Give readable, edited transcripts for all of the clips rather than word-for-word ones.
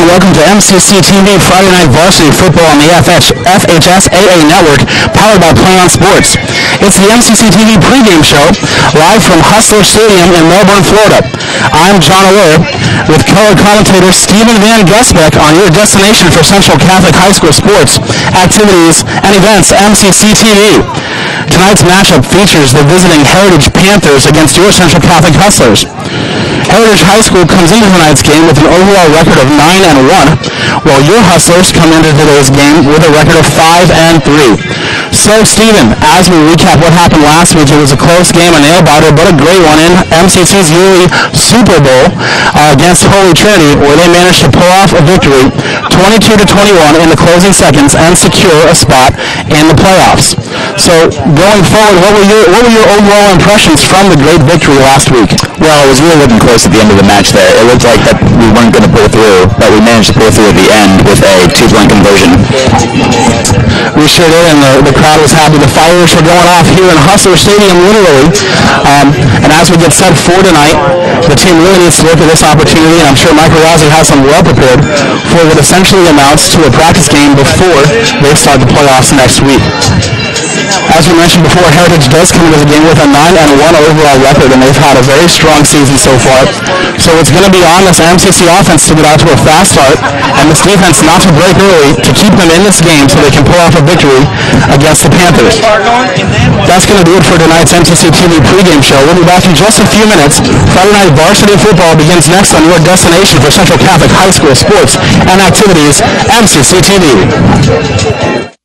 welcome to MCC TV Friday Night Varsity Football on the FHSAA Network, powered by Play On Sports. It's the MCC TV pregame show, live from Hustler Stadium in Melbourne, Florida. I'm John Allure, with color commentator Stephen Van Gusbeck on your destination for Central Catholic High School sports, activities, and events, MCC TV. Tonight's matchup features the visiting Heritage Panthers against your Central Catholic Hustlers. Heritage High School comes into tonight's game with an overall record of 9-1, while your Hustlers come into today's game with a record of 5-3. So, Stephen, as we recap what happened last week, it was a close game, a nail-biter, but a great one in MCC's yearly Super Bowl against Holy Trinity, where they managed to pull off a victory 22-21 in the closing seconds and secure a spot in the playoffs. So, going forward, what were your overall impressions from the great victory last week? Well, it was really looking close at the end of the match there. It looked like that we weren't going to pull through, but we managed to pull through at the end with a two-point conversion. We sure did, and the crowd was happy. The fireworks were going off here in Hustler Stadium, literally. And as we get set for tonight, the team really needs to look at this opportunity, and I'm sure Mike Razzi has them well prepared for what essentially amounts to a practice game before they start the playoffs next week. As we mentioned before, Heritage does come into the game with a 9-1 overall record, and they've had a very strong season so far. So it's going to be on this MCC offense to get out to a fast start, and this defense not to break early to keep them in this game so they can pull off a victory against the Panthers. That's going to do it for tonight's MCC TV pregame show. We'll be back in just a few minutes. Friday Night Varsity Football begins next on your destination for Central Catholic High School sports and activities, MCC TV.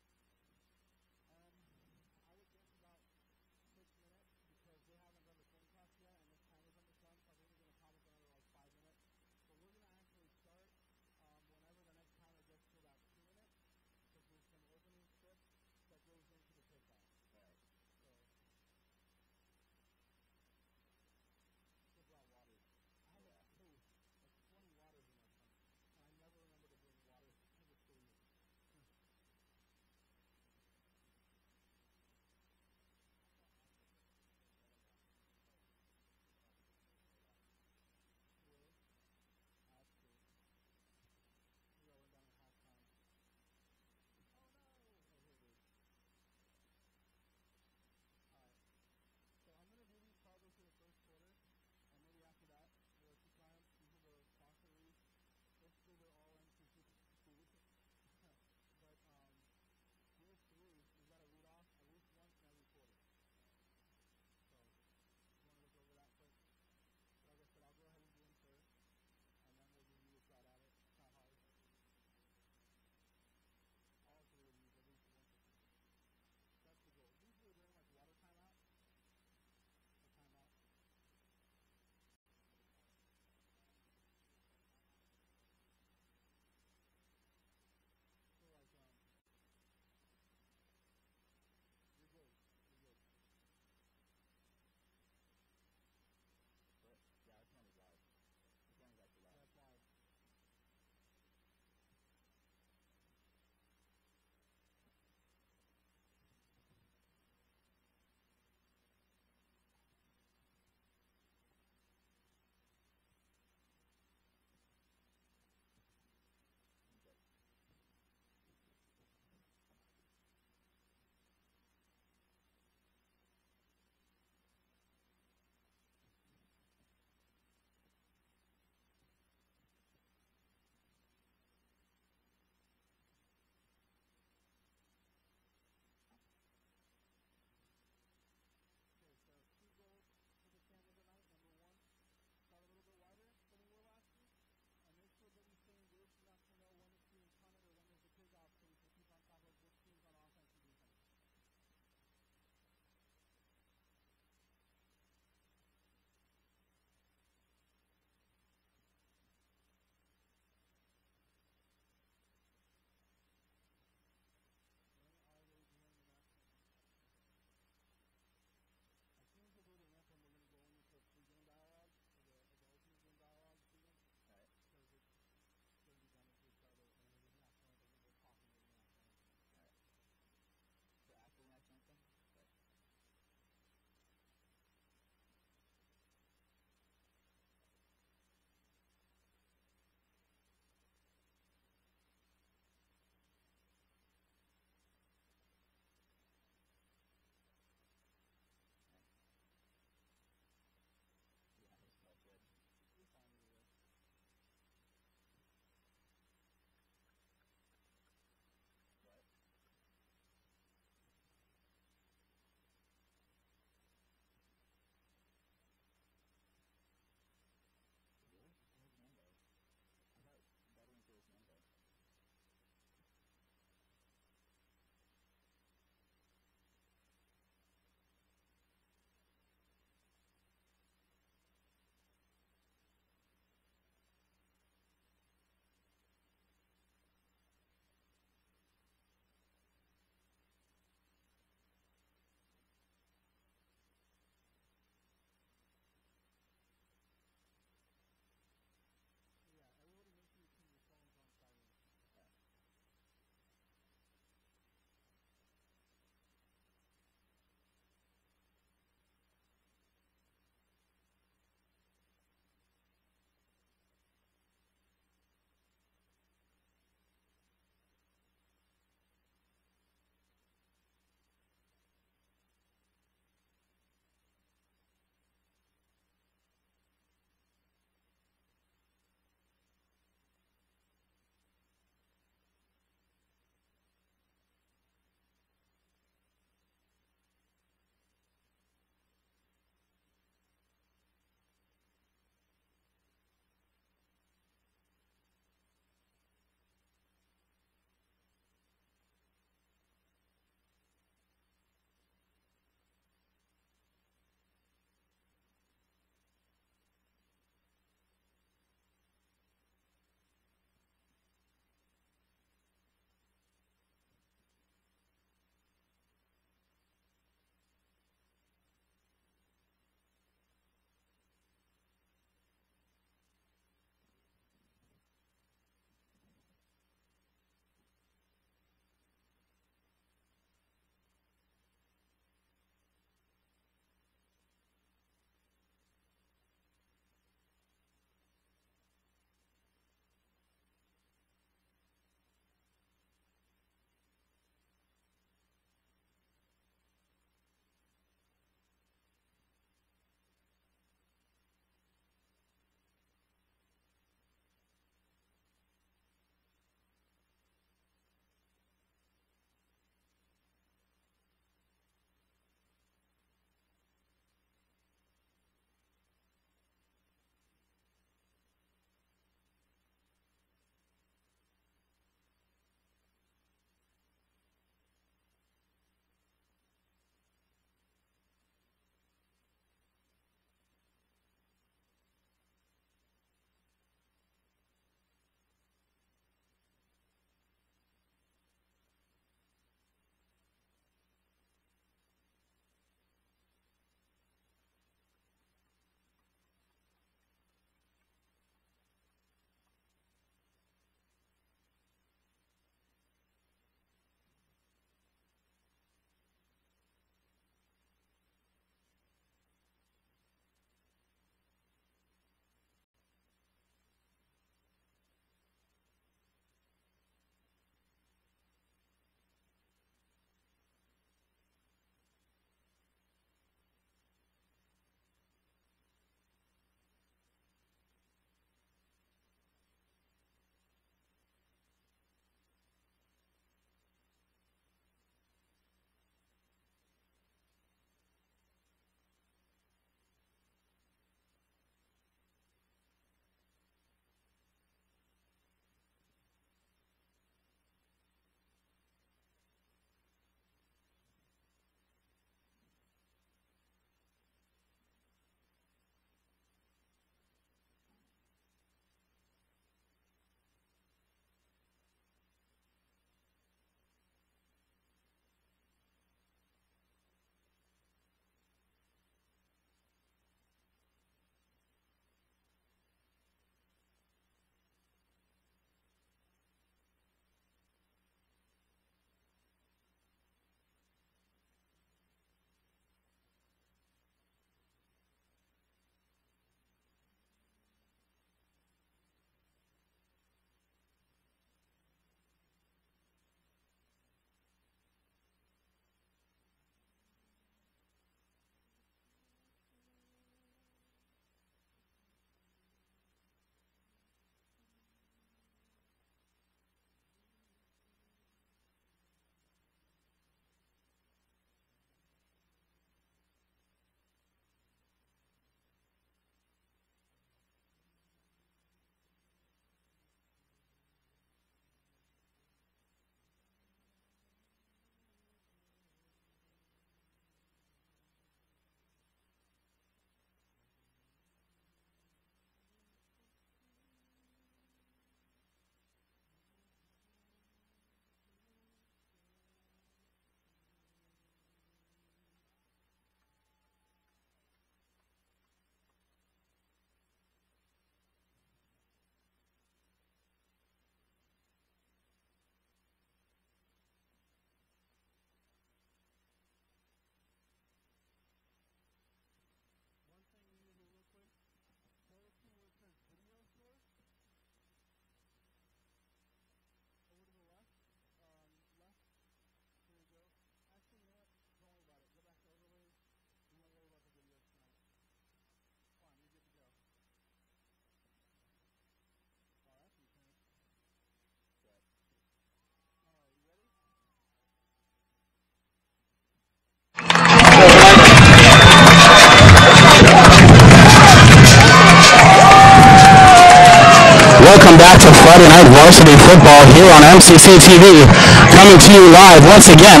Welcome back to Friday Night Varsity Football here on MCC TV. Coming to you live once again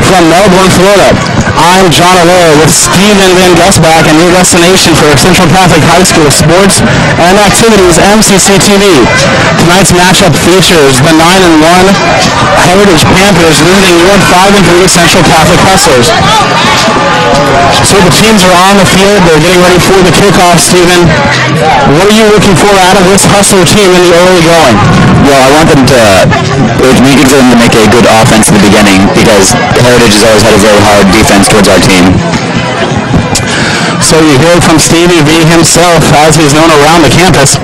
from Melbourne, Florida. I'm John Allure with Stephen Van Gusbach and your destination for Central Catholic High School sports and activities, MCC TV. Tonight's matchup features the 9-1 Heritage Panthers losing 5-3 Central Catholic Hustlers. So the teams are on the field. They're getting ready for the kickoff, Stephen. What are you looking for out of this Hustler team in the early going? Well, I want them to, we need them to make a good offense in the beginning because Heritage has always had a very hard defense towards our team. So you hear from Stevie V himself, as he's known around the campus.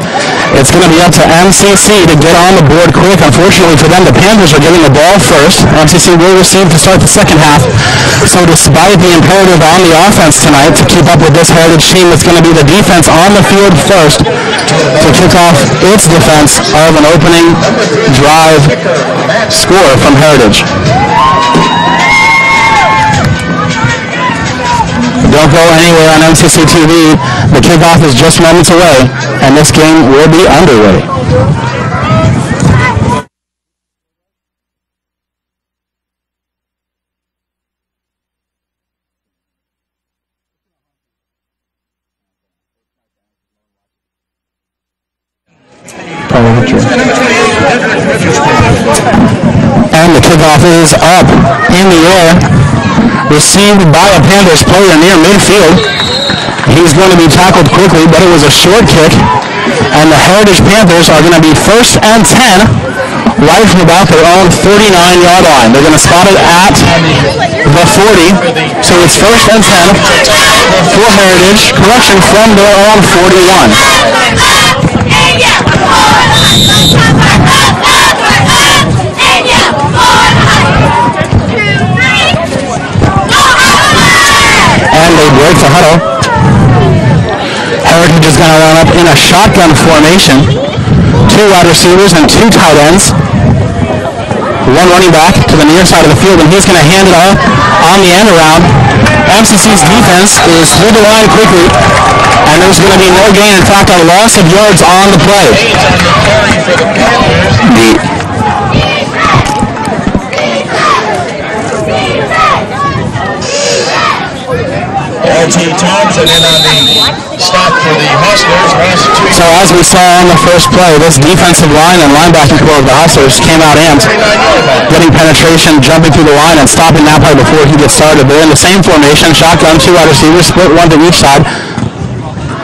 It's going to be up to MCC to get on the board quick. Unfortunately for them, the Panthers are getting the ball first. MCC will receive to start the second half. So despite the imperative on the offense tonight to keep up with this Heritage team, it's going to be the defense on the field first to kick off its defense of an opening drive score from Heritage. Don't go anywhere on MCC TV. The kickoff is just moments away, and this game will be underway. And the kickoff is up in the air. Received by a Panthers player near midfield. He's going to be tackled quickly, but it was a short kick. And the Heritage Panthers are going to be 1st and 10 right from about their own 39-yard line. They're going to spot it at the 40. So it's 1st and 10 for Heritage. Correction, from their own 41. And they break the huddle. Heritage is going to line up in a shotgun formation. 2 wide receivers and 2 tight ends. 1 running back to the near side of the field, and he's going to hand it off on the end around. MCC's defense is through the line quickly, and there's going to be no gain. In fact, a loss of yards on the play. Team times and then on the stop for the Hustlers. So as we saw on the first play, this defensive line and linebacking core of the Hustlers came out amped, getting penetration, jumping through the line, and stopping that play before he gets started. They're in the same formation, shotgun, 2 wide receivers, split 1 to each side.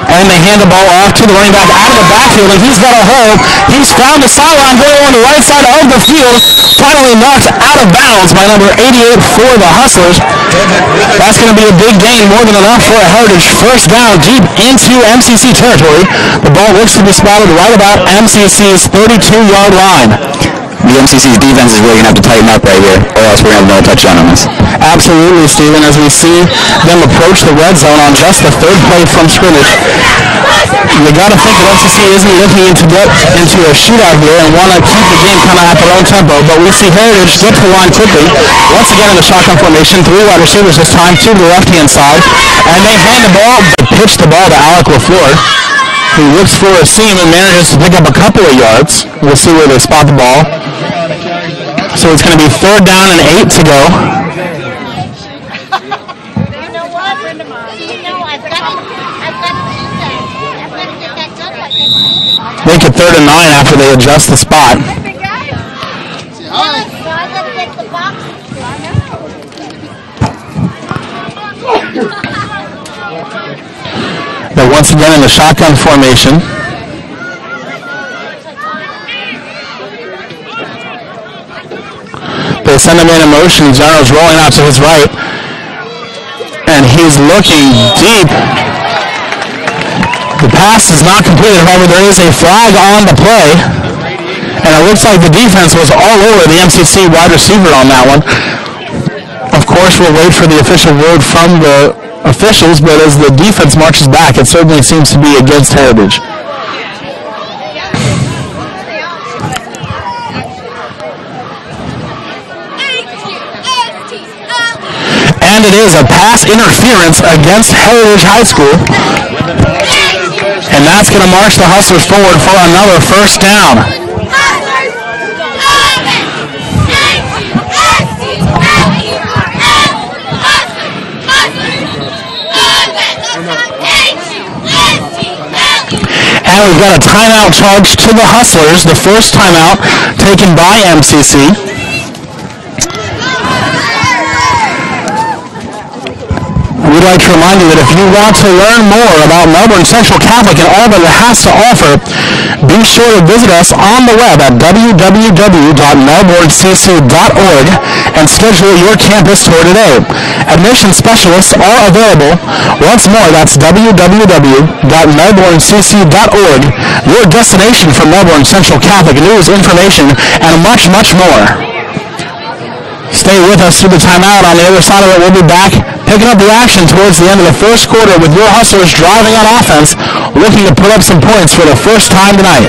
And they hand the ball off to the running back out of the backfield, and he's got a hole. He's found the sideline going on the right side of the field, finally knocked out of bounds by number 88 for the Hustlers. That's going to be a big gain, more than enough for a Heritage first down deep into MCC territory. The ball looks to be spotted right about MCC's 32-yard line. The MCC's defense is really going to have to tighten up right here, or else we're going to have no touchdown on this. Absolutely, Stephen, as we see them approach the red zone on just the 3rd play from scrimmage. You got to think that MCC isn't looking to get into a shootout here and want to keep the game kind of at their own tempo, but we see Heritage get to the line quickly. Once again in the shotgun formation, 3 wide receivers this time to the left-hand side, and they hand the ball, but pitch the ball to Alec LaFleur, who looks for a seam and manages to pick up a couple of yards. We'll see where they spot the ball. So it's going to be 3rd down and 8 to go. Make it 3rd and 9 after they adjust the spot. They're once again in the shotgun formation. They send him in motion. Zarno's rolling out to his right. And he's looking deep. The pass is not completed. However, there is a flag on the play. And it looks like the defense was all over the MCC wide receiver on that one. Of course, we'll wait for the official word from the officials, but as the defense marches back, it certainly seems to be against Heritage. And it is a pass interference against Heritage High School. And that's going to march the Hustlers forward for another first down. And we've got a timeout charge to the Hustlers, the first timeout taken by MCC. We'd like to remind you that if you want to learn more about Melbourne Central Catholic and all that it has to offer, be sure to visit us on the web at www.melbournecc.org and schedule your campus tour today. Admission specialists are available. Once more, that's www.melbournecc.org, your destination for Melbourne Central Catholic news, information, and much, much more. Stay with us through the timeout. On the other side of it, we'll be back picking up the action towards the end of the first quarter with your Hustlers driving on offense, looking to put up some points for the first time tonight.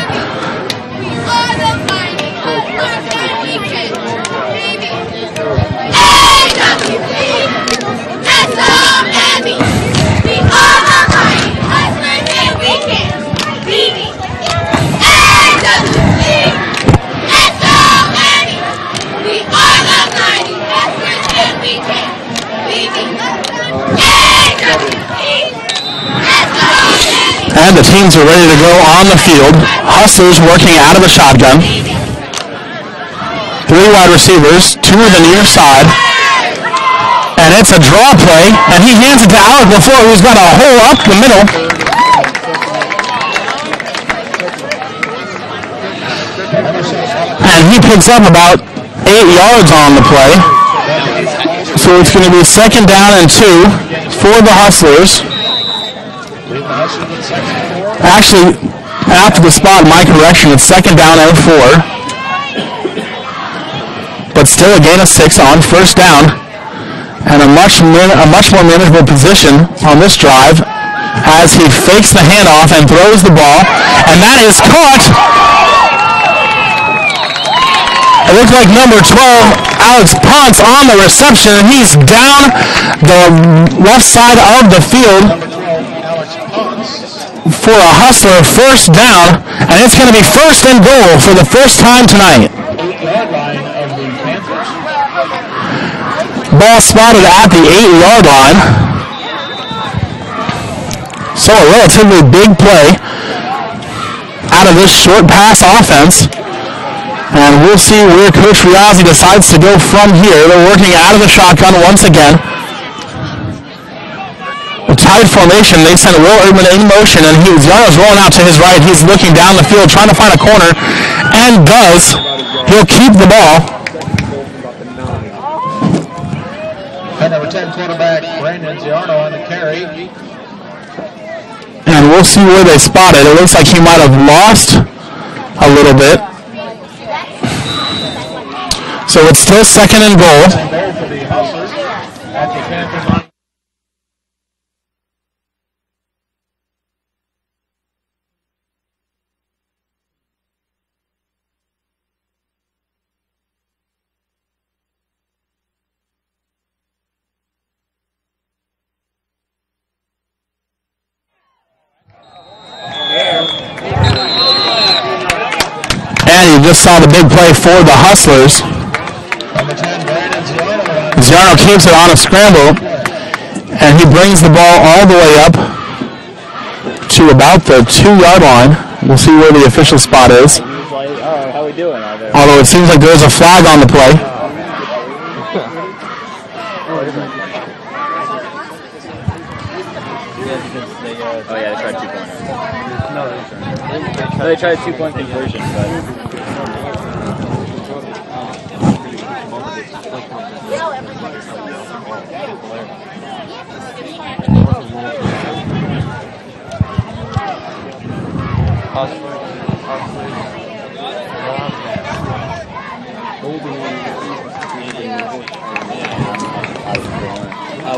And the teams are ready to go on the field. Hustlers working out of the shotgun. 3 wide receivers, 2 to the near side. And it's a draw play, and he hands it to Alec LaFleur, who's got a hole up the middle. And he picks up about 8 yards on the play. So it's going to be 2nd down and 2 for the Hustlers. Actually, after the spot, my correction, it's 2nd down and 4. But still a gain of 6 on first down. And a much more manageable position on this drive as he fakes the handoff and throws the ball. And that is caught. It looks like number 12, Alex Ponce, on the reception. And he's down the left side of the field for a Hustler first down, and it's going to be 1st and goal for the first time tonight. Ball spotted at the 8-yard line. So a relatively big play out of this short pass offense. And we'll see where Coach Riazzi decides to go from here. They're working out of the shotgun once again. Tight formation. They sent Will Erdman in motion, and Ziano's rolling out to his right. He's looking down the field, trying to find a corner, and does. He'll keep the ball. And number 10 quarterback Brandon Ziano on the carry. And we'll see where they spot it. It looks like he might have lost a little bit. So it's still 2nd and goal. You just saw the big play for the Hustlers. Ziano keeps it on a scramble, and he brings the ball all the way up to about the 2-yard line. We'll see where the official spot is. How we doing? Although it seems like there's a flag on the play. Oh yeah, they tried 2-point. No, they tried 2-point conversion, but.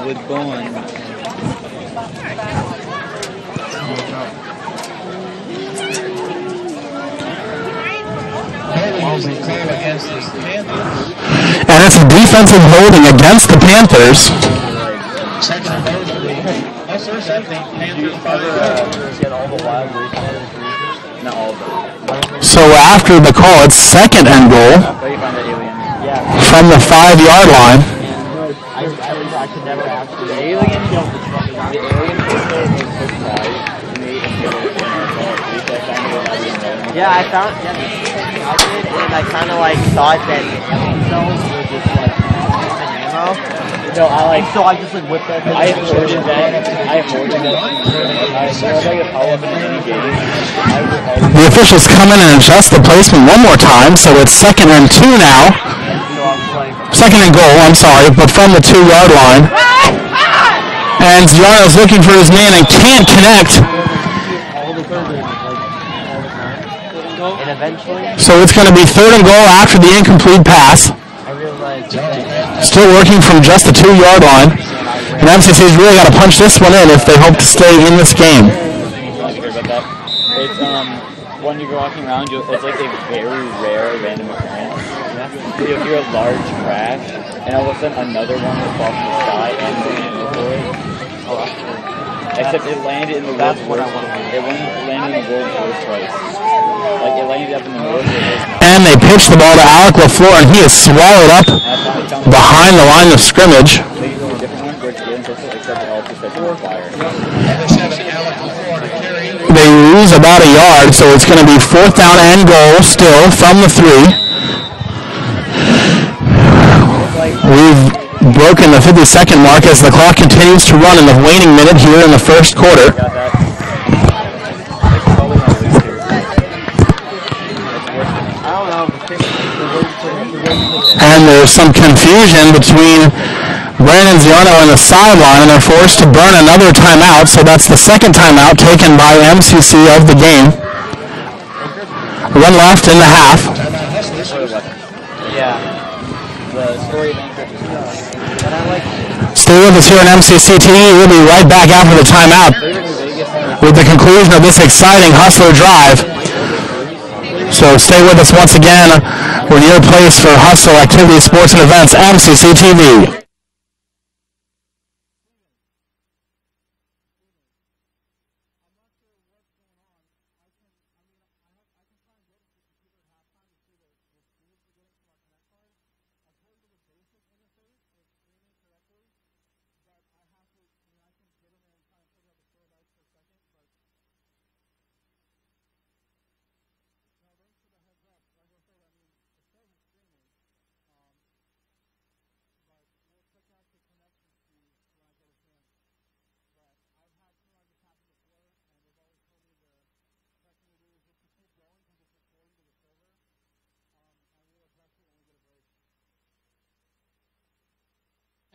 With Bowen. And it's a defensive holding against the Panthers. Hustlers 17, Panthers 5. Get all the wild reasons. Not all of them. So after the call, it's second and goal Where you find that alien? Yeah. from the 5-yard line. I could never ask for the alien. The alien Yeah, I found. Yeah, I did, and I kind of like thought that cells were just like ammo. No, So I just like whipped that. I hoarded that. I hoarded that. The officials come in and adjust the placement one more time, so it's second and 2 now. Second and goal, I'm sorry, but from the 2-yard line. And Giardo's looking for his man and can't connect. And eventually, So it's going to be third and goal after the incomplete pass. I realized Still working from just the 2-yard line. And MCC's really got to punch this one in if they hope to stay in this game. It's when you're walking around, it's like a very rare random occurrence. You'll hear a large crash, and all of a sudden another one will fall from the sky and land into it. Except it landed in the world's worst. It landed in the world's worst place. Like it landed up in the world's worst. And they pitch the ball to Alec LaFleur, and he is swallowed up behind the line of scrimmage. They lose about a yard, so it's going to be fourth down and goal still from the 3. We've broken the 50-second mark as the clock continues to run in the waning minute here in the first quarter. And there's some confusion between Brandon Giardo on the sideline, and they're forced to burn another timeout, so that's the second timeout taken by MCC of the game. One left in the half. yeah. Stay with us here on MCC TV. We'll be right back after the timeout with the conclusion of this exciting Hustler drive. So stay with us once again. We're in your place for Hustler Activities, Sports, and Events, MCC TV.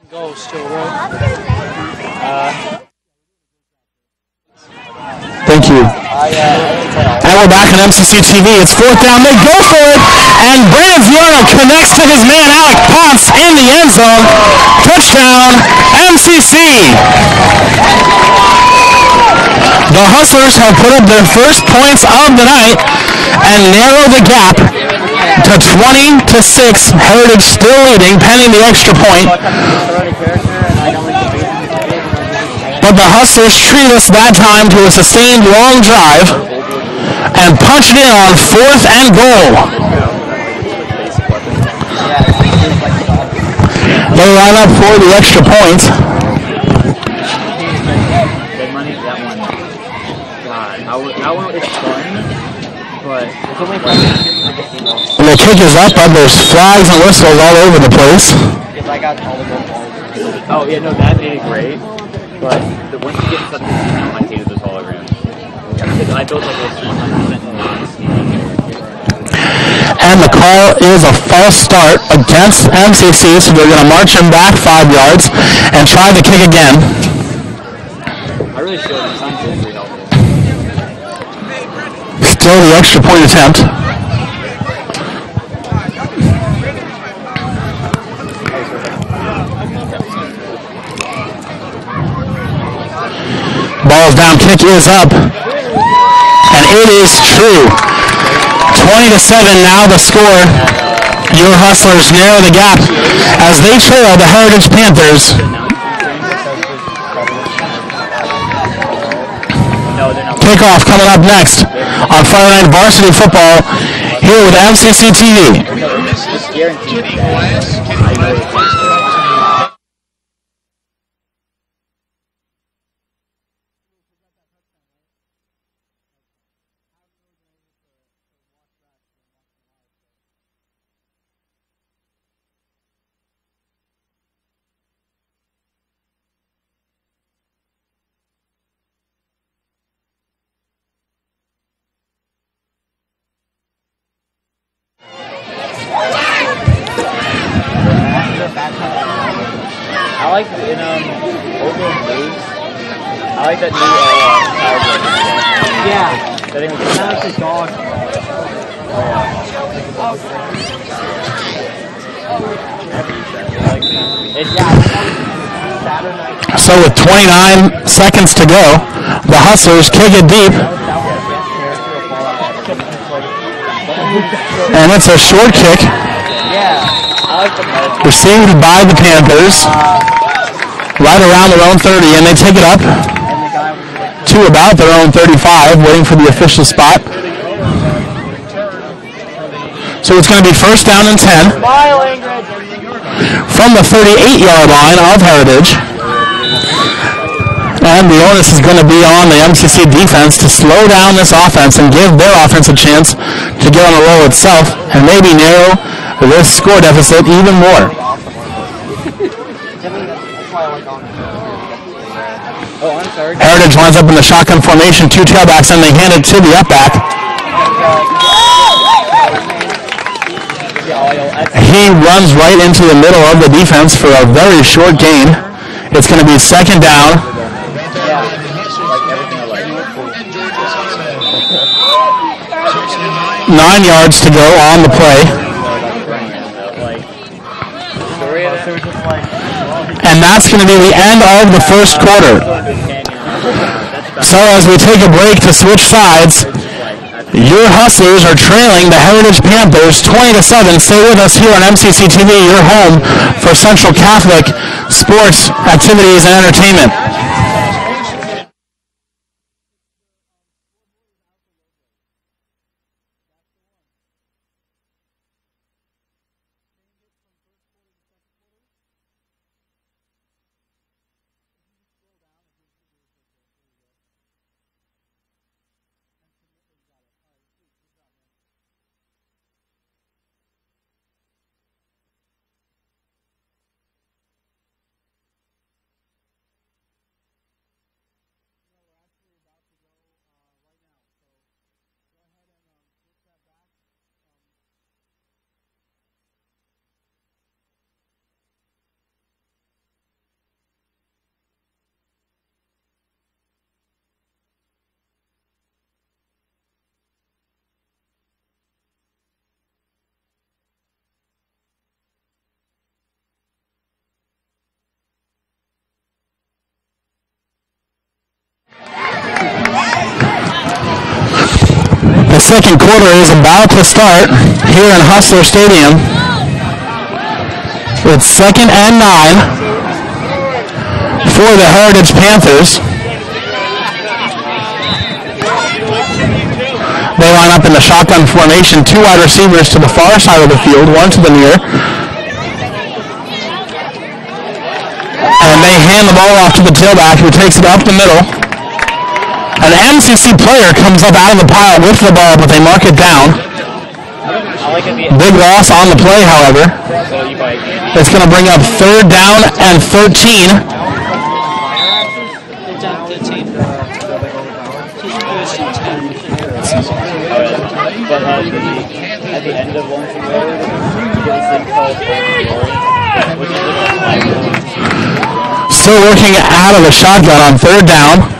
Go still right. Thank you. And we're back on MCC TV. It's fourth down. They go for it. And Brandon Giardo connects to his man, Alec Ponce, in the end zone. Touchdown, MCC. The Hustlers have put up their first points of the night and narrow the gap to 20-6. Heritage still leading, pending the extra point. But the Hustlers treat us that time to a sustained long drive and punch it in on fourth and goal. They line up for the extra point. And the kick is up, but there's flags and whistles all over the place. Oh yeah, no, that made it great. But once you get into something, I hated those holograms. Because I built like this 100% And the call is a false start against MCC, so they're going to march him back 5 yards and try the kick again. I really should have done something helpful. Still the extra point attempt. Ball's down, kick is up, and it is true. 20-7 now the score. Your Hustlers narrow the gap as they trail the Heritage Panthers. Kickoff coming up next on Friday Night Varsity Football here with MCC TV. I like in Oakland Blues. I like that new Cowboy. Yeah. I think we Now it's a dog. So with 29 seconds to go, the Hustlers kick it deep. And it's a short kick. Received by the Panthers. Right around their own 30, and they take it up to about their own 35, waiting for the official spot. So it's going to be first down and 10 from the 38-yard line of Heritage. And the onus is going to be on the MCC defense to slow down this offense and give their offense a chance to get on the roll itself and maybe narrow this score deficit even more. Heritage lines up in the shotgun formation, two tailbacks, and they hand it to the up back. He runs right into the middle of the defense for a very short gain. It's going to be second down. 9 yards to go on the play. And that's going to be the end of the first quarter. So as we take a break to switch sides, your Hustlers are trailing the Heritage Panthers 20-7. Stay with us here on MCC TV, your home for Central Catholic sports, activities, and entertainment. The second quarter is about to start here in Hustler Stadium. It's 2nd and 9 for the Heritage Panthers. They line up in the shotgun formation, two wide receivers to the far side of the field, one to the near. And they hand the ball off to the tailback, who takes it up the middle. An MCC player comes up out of the pile with the ball, but they mark it down. Big loss on the play, however. It's going to bring up 3rd down and 13. At the end of one quarter, you get this thing called which is like a Still working out of the shotgun on 3rd down.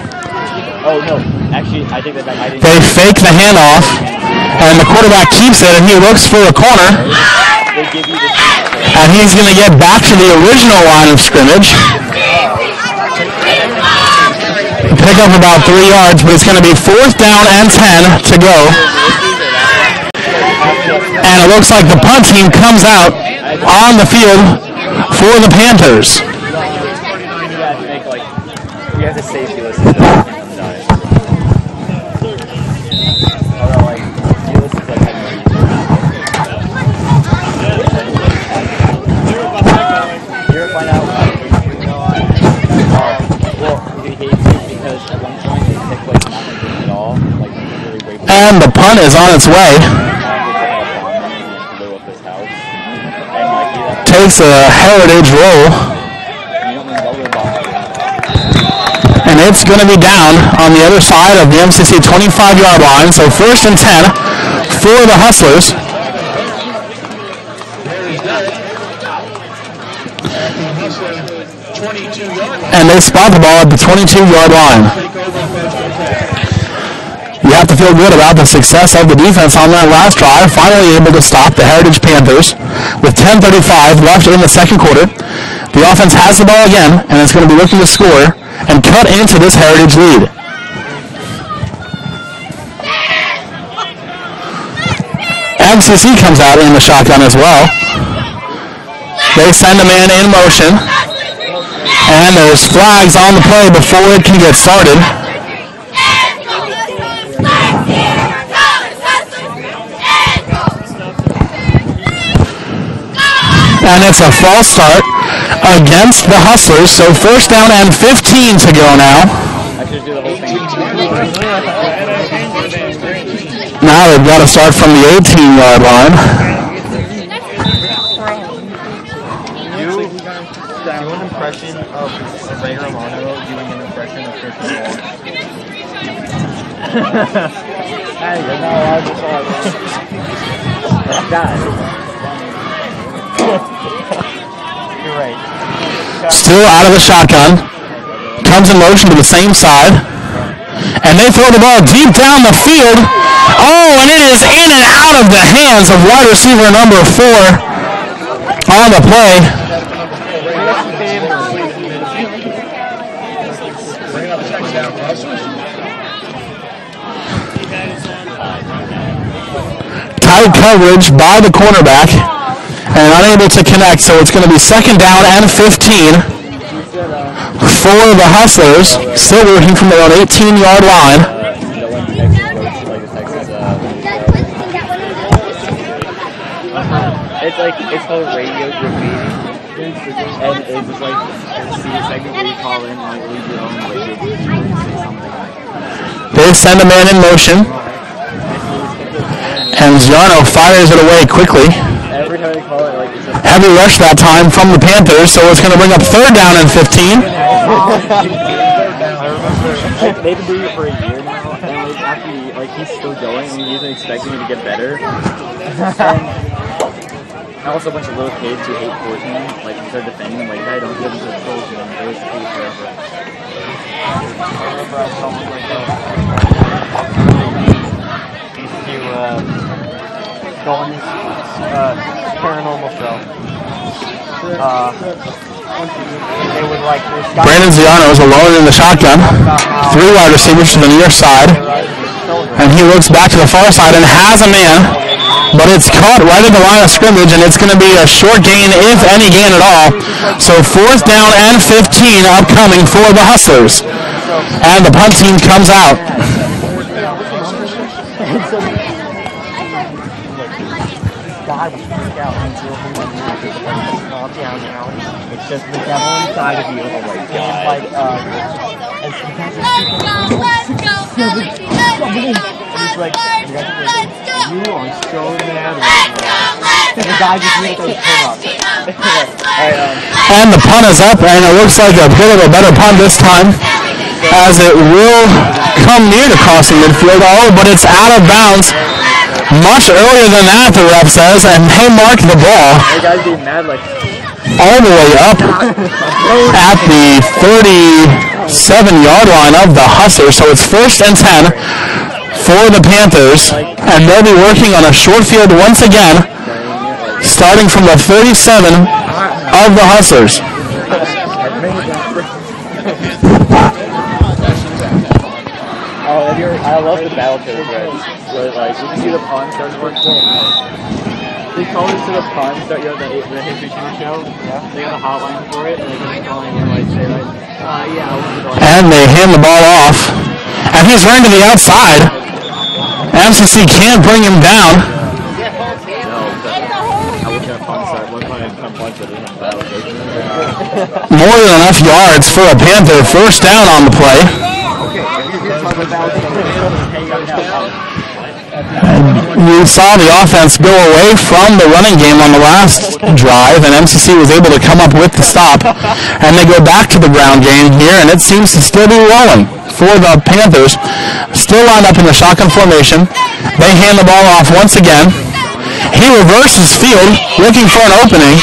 Oh, no. Actually, I think that might be... They fake the handoff, and the quarterback keeps it, and he looks for a corner. And he's going to get back to the original line of scrimmage. Pick up about 3 yards, but it's going to be 4th down and 10 to go. And it looks like the punt team comes out on the field for the Panthers. You have to safety listen to that. ever find out why he hates you? Well, he hates you because at one point they picked like not like this at all. Like really great. And the punt is on its way. Blew up his house. And like Takes a heritage roll. And it's going to be down on the other side of the MCC 25-yard line. So 1st and 10 for the Hustlers. And they spot the ball at the 22-yard line. You have to feel good about the success of the defense on that last drive, finally able to stop the Heritage Panthers with 10:35 left in the second quarter. The offense has the ball again, and it's going to be looking to score and cut into this Heritage lead. MCC comes out in the shotgun as well. They send a man in motion, and there's flags on the play before it can get started. And it's a false start against the Hustlers, so 1st down and 15 to go now. Now they've got to start from the 18-yard line. Do an impression of Ray Romano doing an impression of Christian Wall. You're right. Still out of the shotgun. Comes in motion to the same side. And they throw the ball deep down the field. Oh, and it is in and out of the hands of wide receiver number 4 on the play. Tight coverage by the cornerback and unable to connect, so it's going to be 2nd down and 15 for the Hustlers, still working from their own 18-yard line. It's called radio graffiti, and it's just like see a segment where you call in like leave your own radio graffiti and say something like that. They send a man in motion, and Giano fires it away quickly. Every time they call it, like it's a Heavy rush that time from the Panthers, so it's going to bring up 3rd down and 15. they've been doing it for a year now, and like after he's still going, and he's expecting it to get better. And also a bunch of little kids who hate Fortnite, like start defending him, like I don't give him to the pros, man. It was pretty forever. I remember I saw one like that. Used to go on this paranormal show. They would like this guy. Brandon Giano is alone in the shotgun. 3 wide receivers to the near side. And he looks back to the far side and has a man. But it's caught right at the line of scrimmage, and it's going to be a short gain, if any gain at all. So 4th down and 15 upcoming for the Hustlers. And the punt team comes out. It's just the devil inside of you. Oh my God. It's like, you are so mad right now. The guy just made those pull-ups. And the punt is up, and it looks like a bit of a better punt this time, as it will come near to crossing midfield. Oh, but it's out of bounds much earlier than that, the ref says, and they mark the ball Hey guys, being mad like all the way up at the 37-yard line of the Hustlers. So it's 1st and 10 for the Panthers, and they'll be working on a short field once again, starting from the 37 of the Hustlers. I love the battle code threads. Where like you can see the pawn starts working. They call this to the pawn start, you know, the history TV show. Yeah. They got a hotline for it, and they can call in and like say like, yeah, I want to go. And they hand the ball off, and he's running to the outside. MCC can't bring him down. No, I was gonna pawn start. One time I come punch it in the battle code. More than enough yards for a Panther. First down on the play. You saw the offense go away from the running game on the last drive, and MCC was able to come up with the stop. And they go back to the ground game here, and it seems to still be rolling for the Panthers. Still lined up in the shotgun formation. They hand the ball off once again. He reverses field, looking for an opening.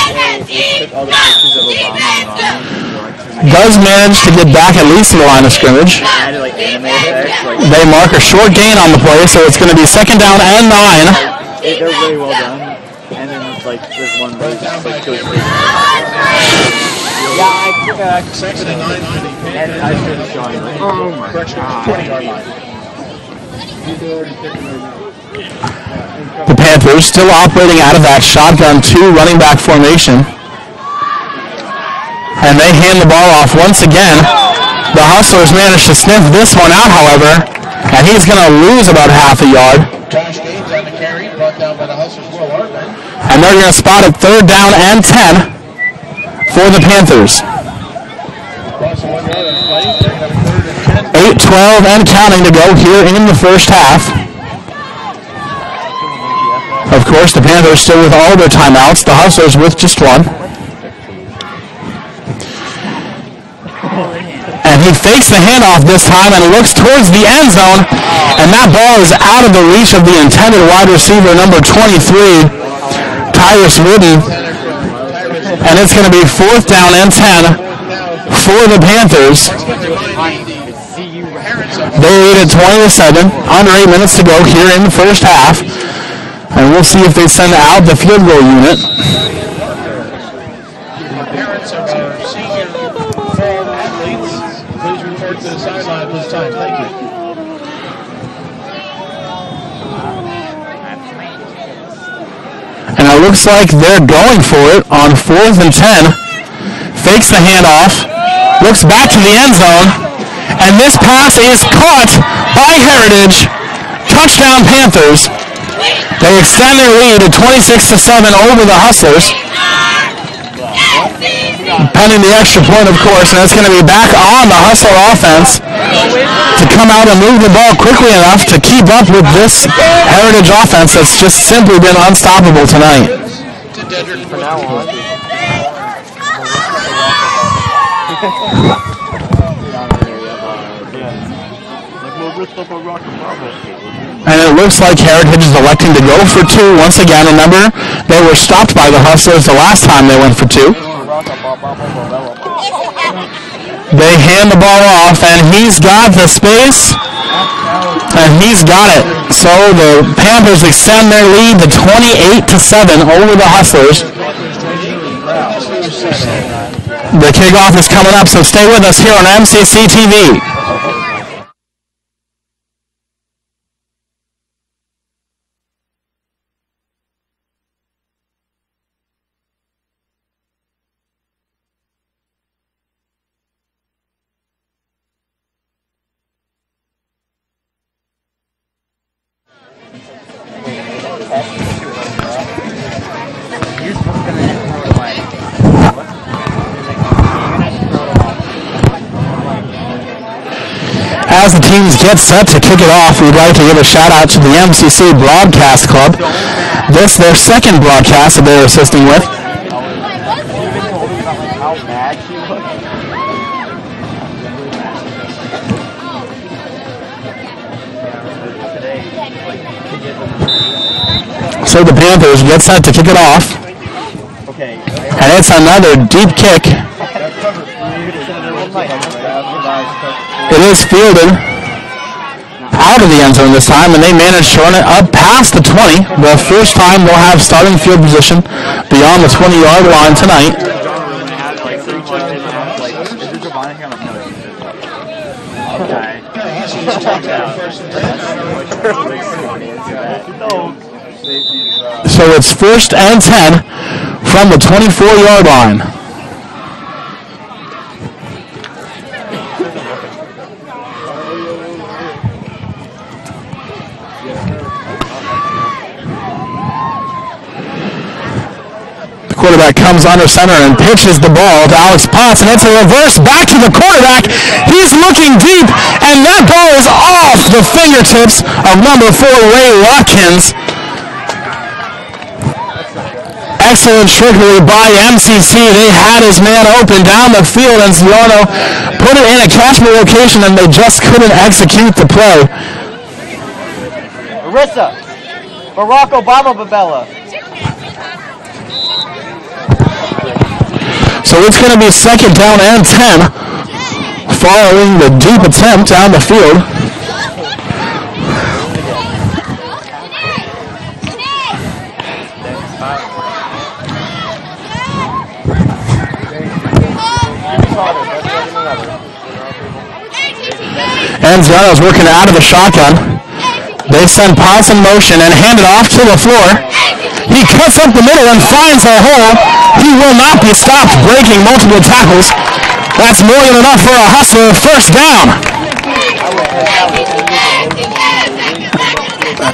Does manage to get back at least to the line of scrimmage. They mark a short gain on the play, so it's going to be second down and 9. They're really well done. And then it's like there's one really just like goes straight. Yeah, I think second and 9 for the Panthers. I should have joined. Oh my god. 20-yard line. The Panthers still operating out of that shotgun 2 running back formation. And they hand the ball off once again. The Hustlers managed to sniff this one out, however, and he's going to lose about half a yard. Josh Gaines on the carry, brought down by the Hustlers. Will Hartman. And they're going to spot it third down and 10 for the Panthers. 8-12 and counting to go here in the first half. Of course, the Panthers still with all their timeouts. The Hustlers with just one. And he fakes the handoff this time and looks towards the end zone. And that ball is out of the reach of the intended wide receiver, number 23, Tyrus Wooden. And it's going to be fourth down and 10 for the Panthers. They lead at 20-7, under 8 minutes to go here in the first half. And we'll see if they send out the field goal unit. Parents of our senior athletes, please report to the sideline this time. Thank you. And it looks like they're going for it on 4th and 10. Fakes the handoff, looks back to the end zone, and this pass is caught by Heritage. Touchdown Panthers. They extend their lead to 26-7 over the Hustlers. Pending the extra point, of course, and it's going to be back on the Hustler offense to come out and move the ball quickly enough to keep up with this Heritage offense that's just simply been unstoppable tonight. From now on. And it looks like Heritage is electing to go for 2 once again. Remember, they were stopped by the Hustlers the last time they went for 2. They hand the ball off, and he's got the space, and he's got it. So the Panthers extend their lead to 28-7 over the Hustlers. The kickoff is coming up, so stay with us here on MCC TV. As the teams get set to kick it off, we'd like to give a shout out to the MCC Broadcast Club. This their second broadcast that they're assisting with. So the Panthers get set to kick it off. And it's another deep kick. It is fielded out of the end zone this time, and they managed to run it up past the 20. The first time they'll have starting field position beyond the 20-yard line tonight. So it's first and 10 from the 24-yard line. The quarterback comes under center and pitches the ball to Alex Potts, and it's a reverse back to the quarterback. He's looking deep, and that ball is off the fingertips of number 4, Ray Watkins. Excellent trickery by MCC. They had his man open down the field, and Ziano put it in a catchable location, and they just couldn't execute the play. Marissa. Barack Obama Babella. So it's going to be 2nd down and 10 following the deep attempt down the field. And Ziano's working out of the shotgun. They send Potts in motion and hand it off to the floor. He cuts up the middle and finds a hole. He will not be stopped, breaking multiple tackles. That's more than enough for a Hustler first down.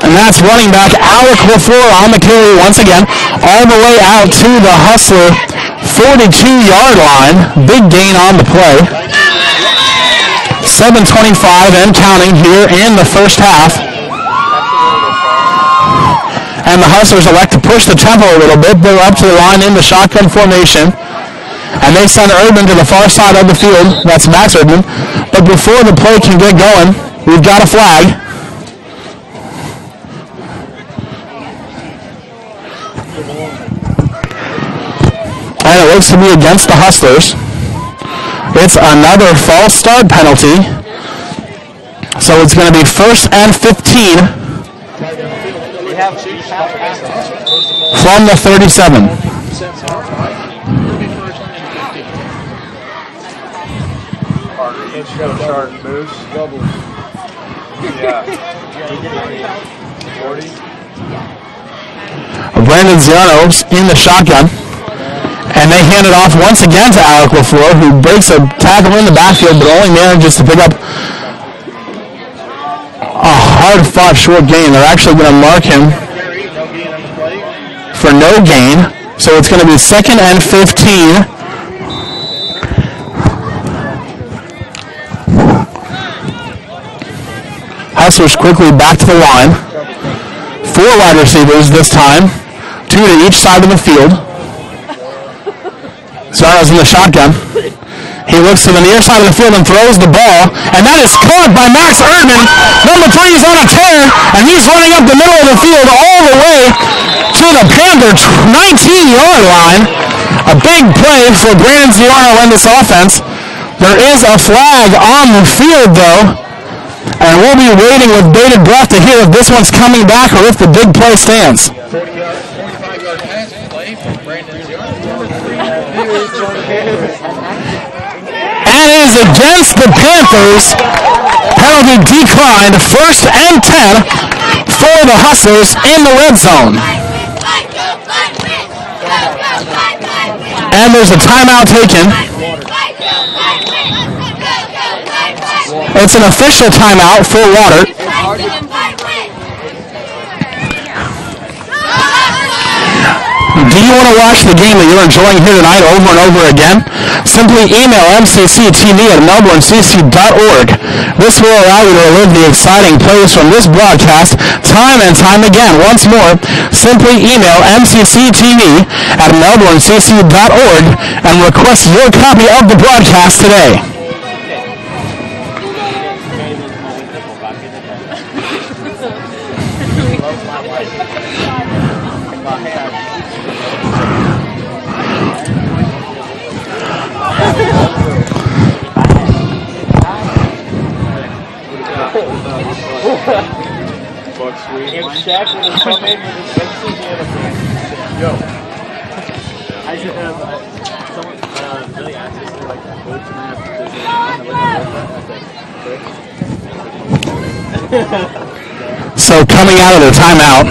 And that's running back Alec LaFleur on the carry once again, all the way out to the Hustler 42-yard line. Big gain on the play. 7:25 and counting here in the first half. And the Hustlers elect to push the tempo a little bit. They're up to the line in the shotgun formation. And they send Urban to the far side of the field. That's Max Urban. But before the play can get going, we've got a flag. And it looks to be against the Hustlers. It's another false start penalty. So it's going to be 1st and 15 from the 37. Brandon Ziano's in the shotgun. And they hand it off once again to Alec LaFleur, who breaks a tackle in the backfield, but only manages to pick up a hard-fought short gain. They're actually going to mark him for no gain. So it's going to be 2nd and 15. Hustlers quickly back to the line. 4 wide receivers this time, 2 to each side of the field. Ziano's in the shotgun. He looks to the near side of the field and throws the ball, and that is caught by Max Erdman. Number 3 is on a tear, and he's running up the middle of the field all the way to the Panther 19-yard line. A big play for Brandon Ziano in this offense. There is a flag on the field, though, and we'll be waiting with bated breath to hear if this one's coming back or if the big play stands. 45-yard pass play from Brandon Ziano. And it is against the Panthers. Penalty declined. 1st and 10 for the Hustlers in the red zone. And there's a timeout taken. It's an official timeout for water. Do you want to watch the game that you're enjoying here tonight over and over again? Simply email mcctv@melbournecc.org. This will allow you to relive the exciting plays from this broadcast time and time again. Once more, simply email mcctv@melbournecc.org and request your copy of the broadcast today. If Shaq would have come in with his yo. I should have someone really asked me like that. So coming out of the timeout,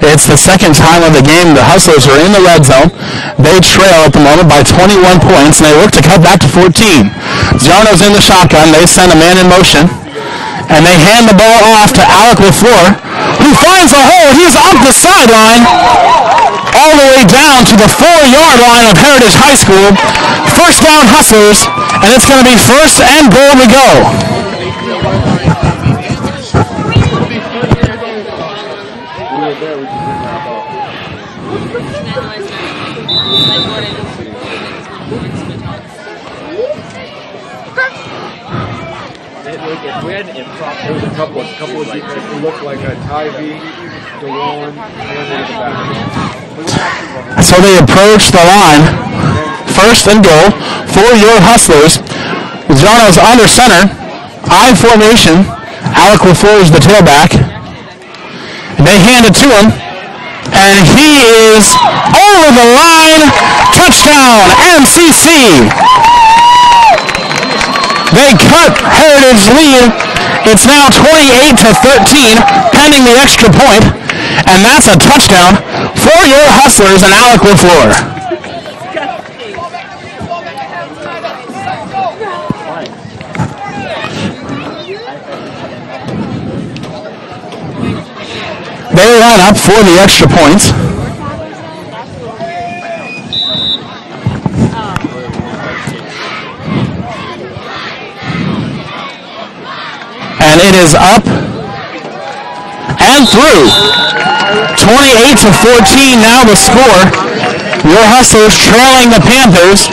it's the 2nd time of the game. The Hustlers are in the red zone. They trail at the moment by 21 points, and they look to cut back to 14. Ziano's in the shotgun. They send a man in motion. And they hand the ball off to Alec LaFleur, who finds a hole. He's up the sideline. all the way down to the 4-yard line of Heritage High School. First down Hustlers, and it's going to be first and goal to go. There was a couple of defense. It looked like a Ty-V, DeWan, and the back. So they approach the line. First and goal for your Hustlers. Giano's under center. I formation. Alec LaFleur is the tailback. They hand it to him. And he is over the line. Touchdown, MCC. They cut Heritage lead. It's now 28-13, pending the extra point, and that's a touchdown for your Hustlers and Alec LaFleur. They line up for the extra points. And it is up and through. 28-14 now the score. Your Hustlers trailing the Panthers,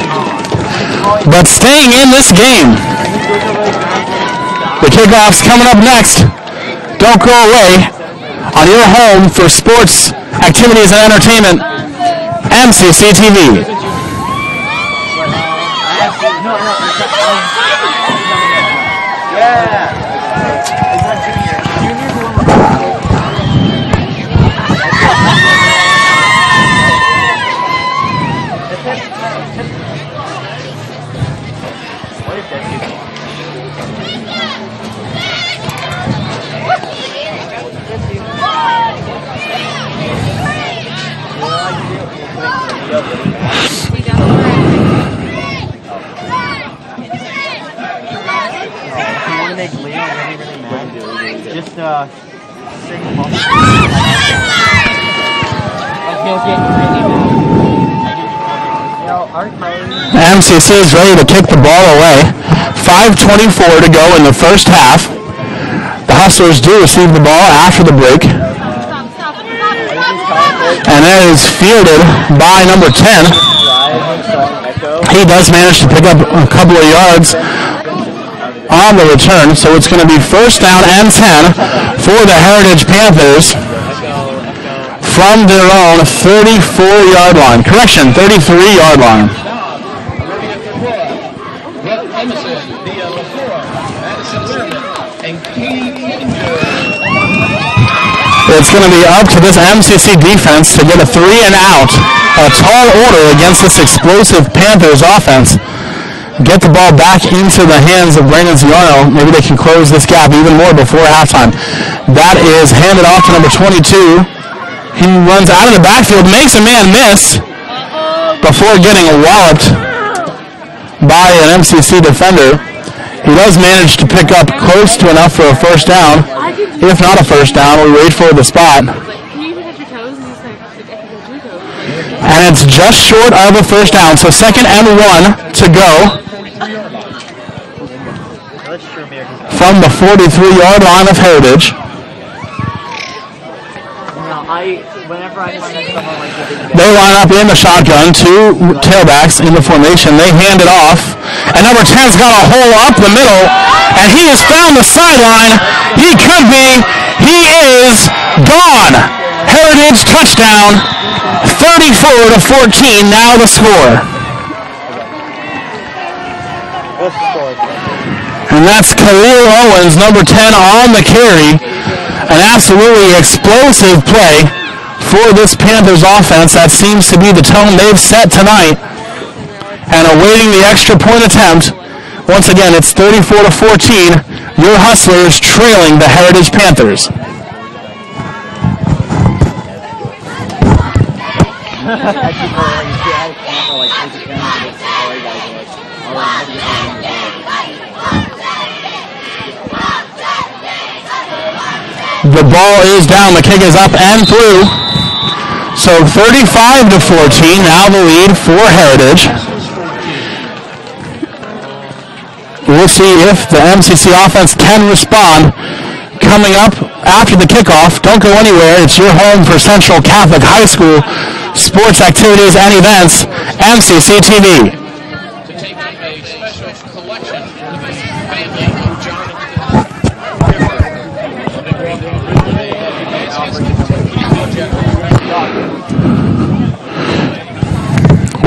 but staying in this game. The kickoff's coming up next. Don't go away. On your home for sports, activities, and entertainment, MCC TV. MCC is ready to kick the ball away. 5:24 to go in the first half. The Hustlers do receive the ball after the break. And that is fielded by number 10. He does manage to pick up a couple of yards on the return, so it's going to be first down and 10 for the Heritage Panthers from their own 34-yard line. Correction, 33-yard line. It's going to be up to this MCC defense to get a 3 and out, a tall order against this explosive Panthers offense. Get the ball back into the hands of Brandon Ziano. Maybe they can close this gap even more before halftime. That is handed off to number 22. He runs out of the backfield, makes a man miss before getting walloped by an MCC defender. He does manage to pick up close to enough for a first down. If not a first down, we wait for the spot. And it's just short of a first down, so second and 1 to go from the 43-yard line of Heritage. They line up in the shotgun, two tailbacks in the formation. They hand it off, and number 10's got a hole up the middle, and he has found the sideline. He could be. He is gone. Heritage touchdown, 34-14. Now the score. And that's Khalil Owens, number 10, on the carry. An absolutely explosive play for this Panthers offense. That seems to be the tone they've set tonight. And awaiting the extra point attempt. Once again, it's 34-14. Your Hustlers trailing the Heritage Panthers. The ball is down. The kick is up and through. So So 35-14, now the lead for Heritage. We'll see if the MCC offense can respond. Coming up after the kickoff, don't go anywhere. It's your home for Central Catholic High School sports activities and events, MCC TV. To take a special collection for the family of John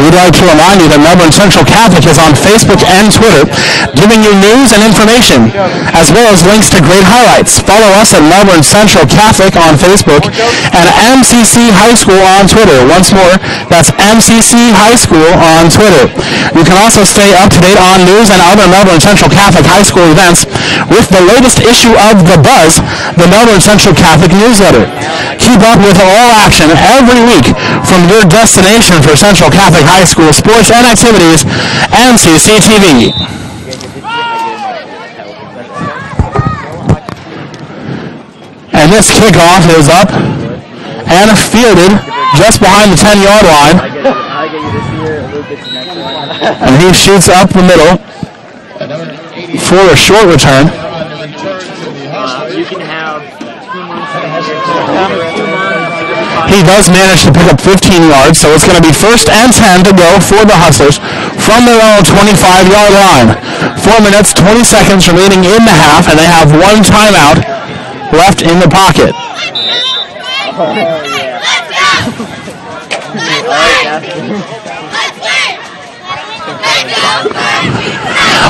We'd like to remind you that Melbourne Central Catholic is on Facebook and Twitter, giving you news and information, as well as links to great highlights. Follow us at Melbourne Central Catholic on Facebook and MCC High School on Twitter. Once more, that's MCC High School on Twitter. You can also stay up to date on news and other Melbourne Central Catholic High School events with the latest issue of The Buzz, the Melbourne Central Catholic newsletter. Keep up with all action every week from your destination for Central Catholic High School sports and activities, MCC TV. And this kickoff is up and fielded just behind the 10-yard line. And he shoots up the middle for a short return. You can have 2 months. He does manage to pick up 15 yards, so it's going to be 1st and 10 to go for the Hustlers from their own 25-yard line. 4 minutes, 20 seconds remaining in the half, and they have one timeout left in the pocket.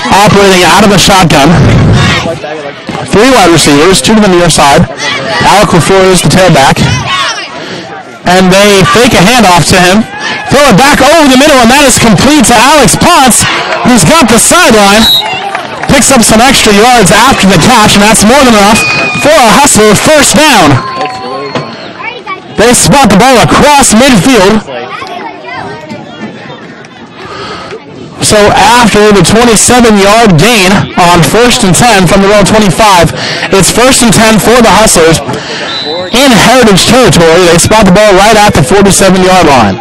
Operating out of the shotgun. 3 wide receivers, 2 to the near side. Alec LaFleur is the tailback. And they fake a handoff to him. Throw it back over the middle, and that is complete to Alex Potts, who's got the sideline. Picks up some extra yards after the catch, and that's more than enough for a Hustler first down. They spot the ball across midfield. So after the 27-yard gain on 1st and 10 from the row 25, it's 1st and 10 for the Hustlers. In Heritage territory, they spot the ball right at the 47-yard line.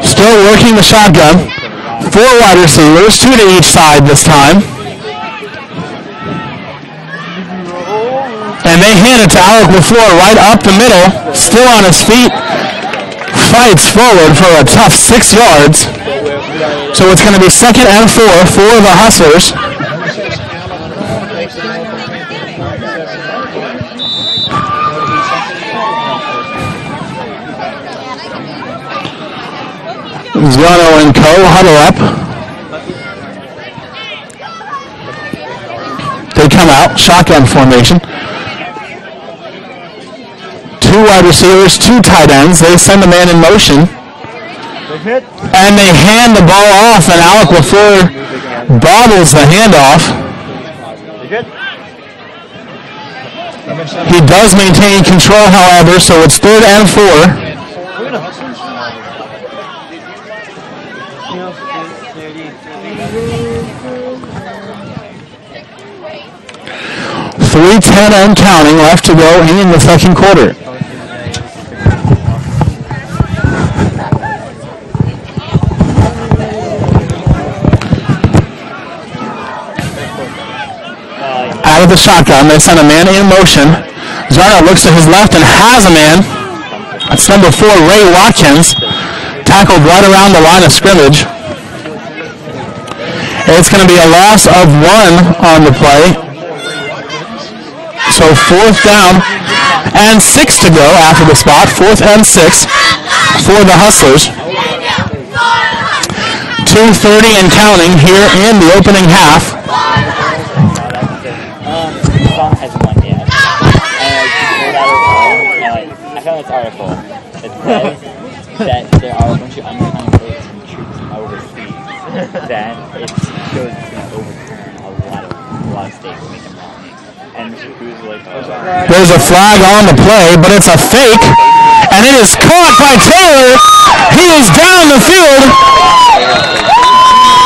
Still working the shotgun. 4 wide receivers, 2 to each side this time. And they hand it to Alec LaFleur right up the middle, still on his feet. Fights forward for a tough 6 yards. So it's going to be 2nd and 4 for the Hustlers. Zano and Co. huddle up. They come out, shotgun formation. 2 wide receivers, 2 tight ends. They send a man in motion. And they hand the ball off, and Alec LaFleur bobbles the handoff. He does maintain control, however, so it's 3rd and 4. 3:10 and counting left to go in the 2nd quarter. Out of the shotgun, they send a man in motion. Zarno looks to his left and has a man. That's number 4, Ray Watkins, tackled right around the line of scrimmage. It's going to be a loss of 1 on the play. So 4th down and 6 to go after the spot. 4th and 6 for the Hustlers. 2:30 and counting here in the opening half. Song has one yet. I found this article. It says that there are a bunch of unemployed troops overseas that it shows it's going to overturn a lot of states and make them wrong. And who's like, There's a flag on the play, but it's a fake, and it is caught by Taylor. He is down the field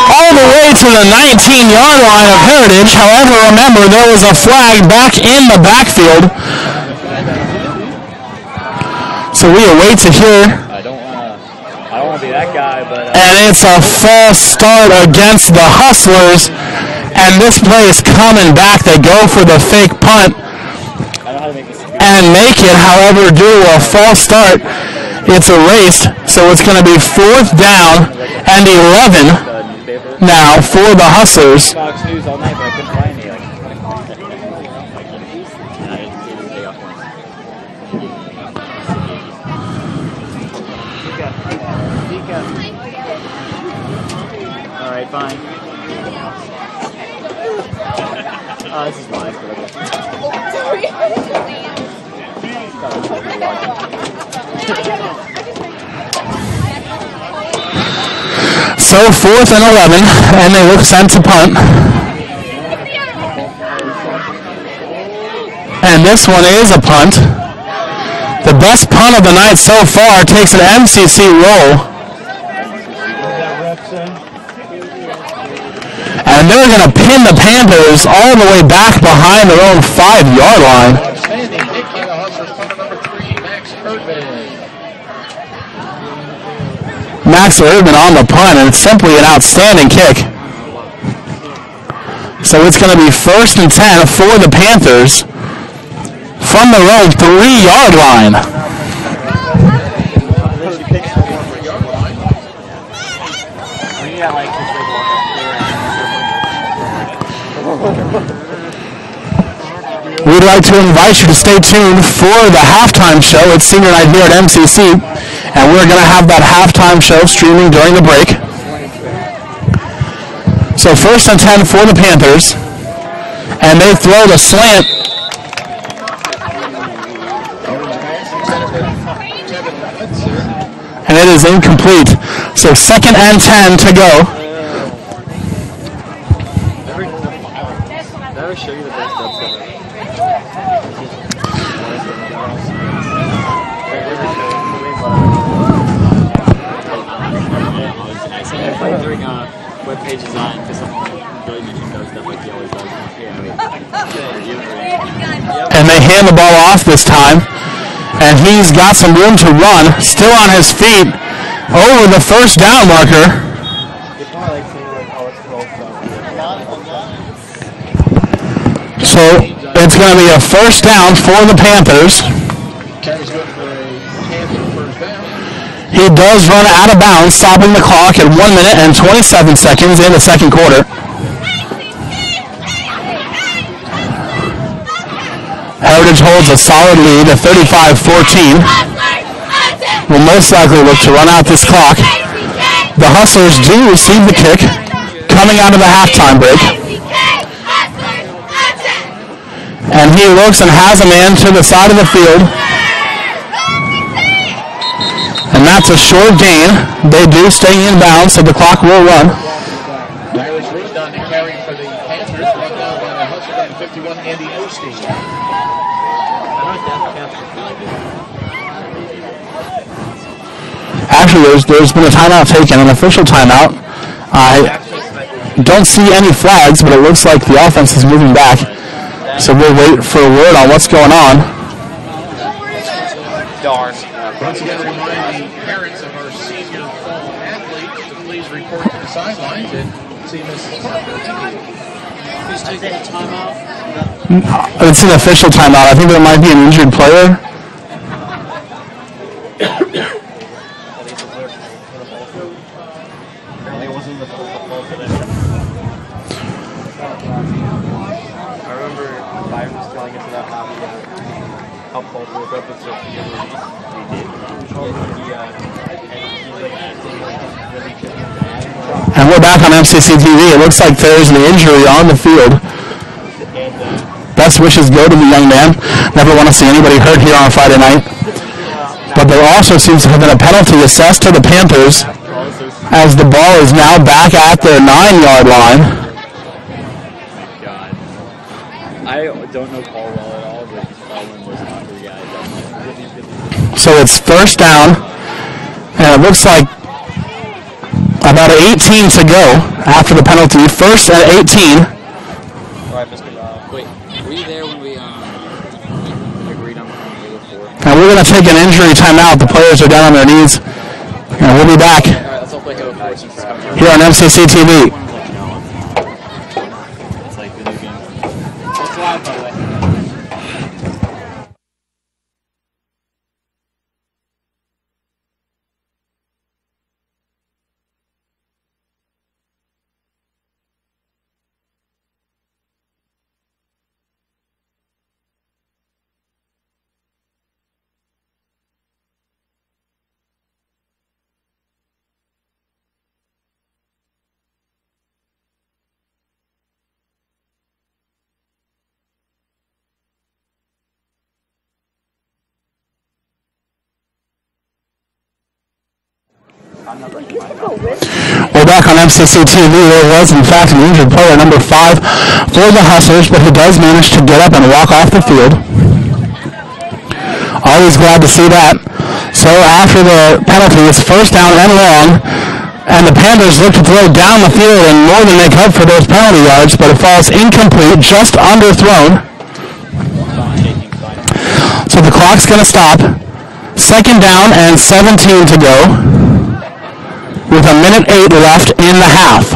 all the way to the 19-yard line of Heritage. However, remember, there was a flag back in the backfield. So we await to hear. I don't want to be that guy, but... And it's a false start against the Hustlers. And this play is coming back. They go for the fake punt and make it. However, due to a false start, it's erased. So it's going to be 4th down and 11 now for the Hustlers. Fox News all night, but I couldn't find any. All right, fine. This is mine. So 4th and 11, and they look sent to punt. And this one is a punt. The best punt of the night so far takes an MCC roll. And they're going to pin the Panthers all the way back behind their own 5-yard line. Outstanding kick by the Hustlers, punter number 3, Max Erdman. Max Erdman on the punt, and it's simply an outstanding kick. So it's going to be 1st and 10 for the Panthers from their own 3-yard line. We'd like to invite you to stay tuned for the halftime show. It's senior night here at MCC, and we're going to have that halftime show streaming during the break. So 1st and 10 for the Panthers, and they throw the slant. And it is incomplete. So 2nd and 10 to go. Web page design because someone really mentioned those stuff like he always does. And they hand the ball off this time, and he's got some room to run, still on his feet, over the 1st down marker. So it's going to be a 1st down for the Panthers. Carries good for a Panther 1st down. He does run out of bounds, stopping the clock at 1 minute and 27 seconds in the 2nd quarter. Heritage holds a solid lead at 35-14. Will most likely look to run out this clock. The Hustlers do receive the kick coming out of the halftime break. And he looks and has a man to the side of the field. And that's a short gain. They do stay in bounds, so the clock will run. Irish Root down to carry for the Panthers. Run down by the Hustler and 51, Andy Osteen. Actually, there's been a timeout taken, an official timeout. I don't see any flags, but it looks like the offense is moving back. So we'll wait for a word on what's going on. Darn. Once again, remind the parents of our senior fall athletes to please report to the sidelines and see Mrs. Parker. Thank you. Please take a timeout. It's an official timeout. I think there might be an injured player. And we're back on MCC TV. It looks like there's an injury on the field. Best wishes go to the young man. Never want to see anybody hurt here on a Friday night. But there also seems to have been a penalty assessed to the Panthers as the ball is now back at their 9-yard line. God. I don't know Paul well at all, but Paul was not the guy. So it's 1st down, and it looks like about 18 to go after the penalty. 1st and 18. All right, Mr. Wait, were you there when we agreed on the And we're going to take an injury timeout. The players are down on their knees. And we'll be back here on MCC TV. It's like video games. It's live, by the way. We're back on MCC TV. There was, in fact, an injured player, number 5, for the Hustlers, but he does manage to get up and walk off the field. Always glad to see that. So after the penalty, it's first down and long, and the Panthers look to throw down the field and more than make up for those penalty yards, but it falls incomplete, just underthrown. So the clock's going to stop. Second down and 17 to go, with 1:08 left in the half.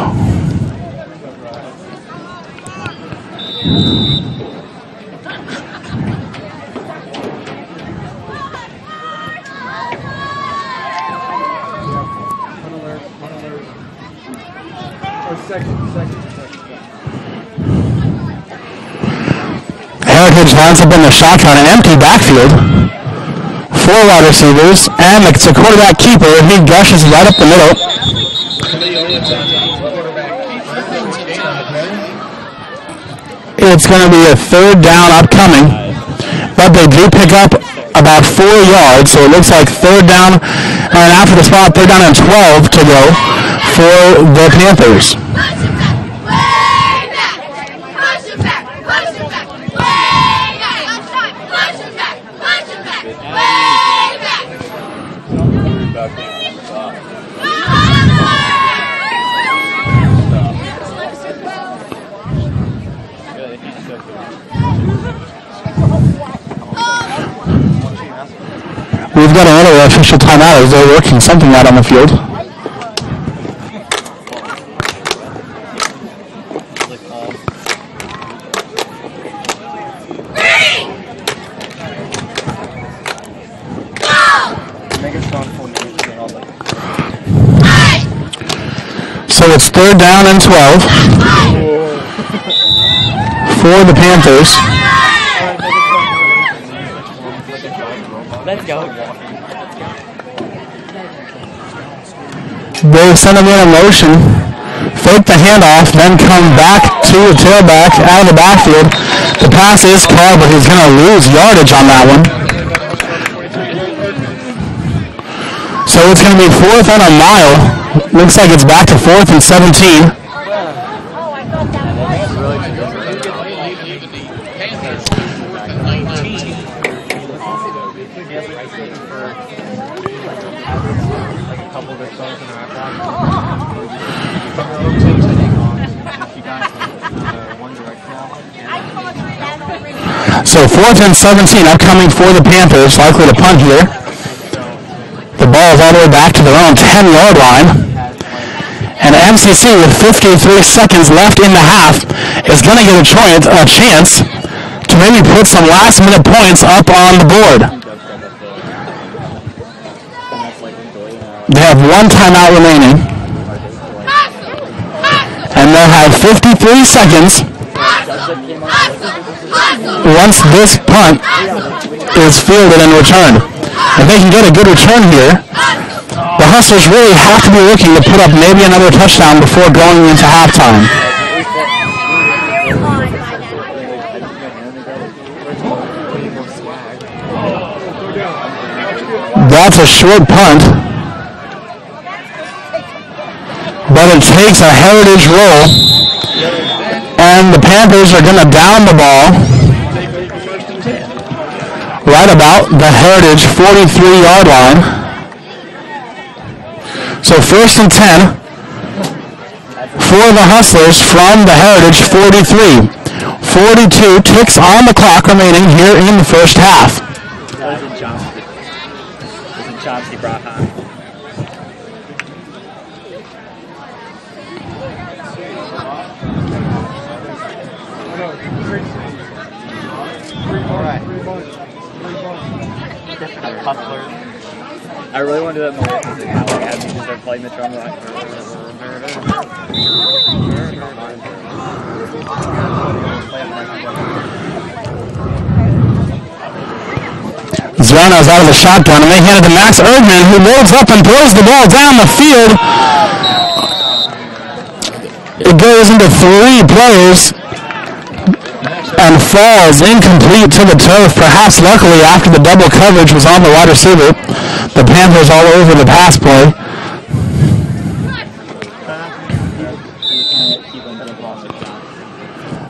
Heritage lines up in the shotgun, an empty backfield. 4 wide receivers, and it's a quarterback keeper, and he gushes right up the middle. It's going to be a third down upcoming, but they do pick up about 4 yards, so it looks like third down, and after the spot, third down and 12 to go for the Panthers. We've got another official timeout as they're working something out on the field. So it's third down and 12 for the Panthers. Let's go. They send him in motion, fake the handoff, then come back to the tailback out of the backfield. The pass is called, but he's going to lose yardage on that one. So it's going to be 4th and a mile. Looks like it's back to 4th and 17. So 4th and 17 upcoming for the Panthers, likely to punt here. The ball is all the way back to their own 10-yard line. And MCC, with 53 seconds left in the half, is going to get a chance to maybe put some last-minute points up on the board. They have 1 timeout remaining. And they'll have 53 seconds once this punt is fielded and returned. If they can get a good return here, the Hustlers really have to be looking to put up maybe another touchdown before going into halftime. That's a short punt, but it takes a Heritage roll, and the Panthers are going to down the ball right about the Heritage 43-yard line. So 1st and 10 for the Hustlers from the Heritage 43. 42 ticks on the clock remaining here in the first half. Wasn't Chomsky. Wasn't Chomsky brought home. I really want to do that more music now. Like, have you start playing the drum line. Zerano's out of the shotgun, and they hand it to Max Erdman, who loads up and throws the ball down the field. It goes into 3 players and falls incomplete to the turf, perhaps luckily after the double coverage was on the wide receiver. The Panthers all over the pass play.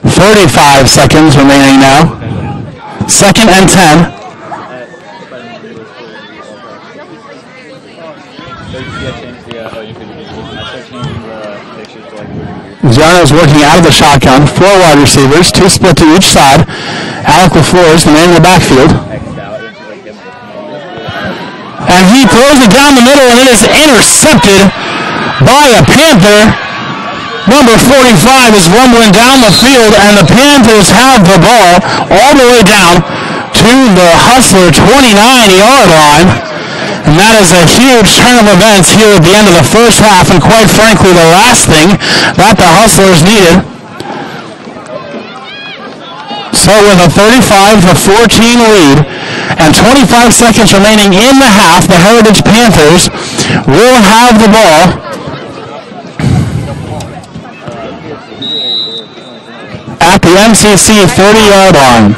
"35 seconds remaining now. 2nd and 10. Zerano's working out of the shotgun. 4 wide receivers, 2 split to each side. Alec LaFleur is the man in the backfield. And he throws it down the middle, and it is intercepted by a Panther. Number 45 is rumbling down the field, and the Panthers have the ball all the way down to the Hustler 29-yard line. And that is a huge turn of events here at the end of the first half, and quite frankly, the last thing that the Hustlers needed. So with a 35-14 lead and 25 seconds remaining in the half, the Heritage Panthers will have the ball at the MCC 30-yard line.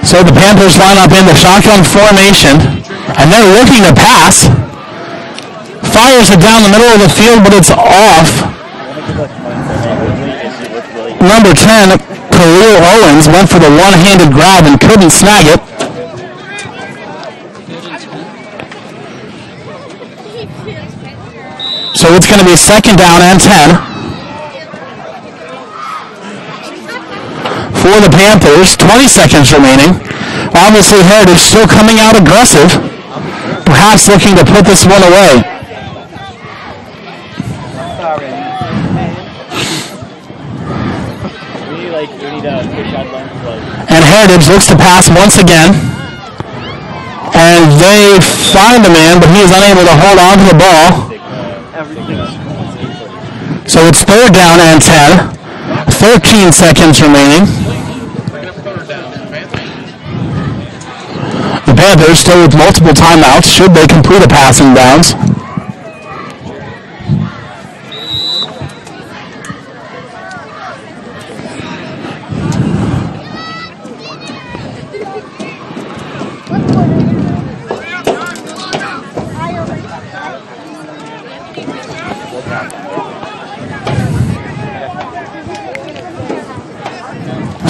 So the Panthers line up in the shotgun formation, and they're looking to pass. Fires it down the middle of the field, but it's off. Number 10, Khalil Owens, went for the one-handed grab and couldn't snag it. So it's going to be 2nd down and 10 for the Panthers. 20 seconds remaining. Obviously, Heritage still coming out aggressive, perhaps looking to put this one away. And Heritage looks to pass once again. And they find the man, but he is unable to hold on to the ball. So it's 3rd down and 10. 13 seconds remaining. The Panthers still with multiple timeouts should they complete a passing downs.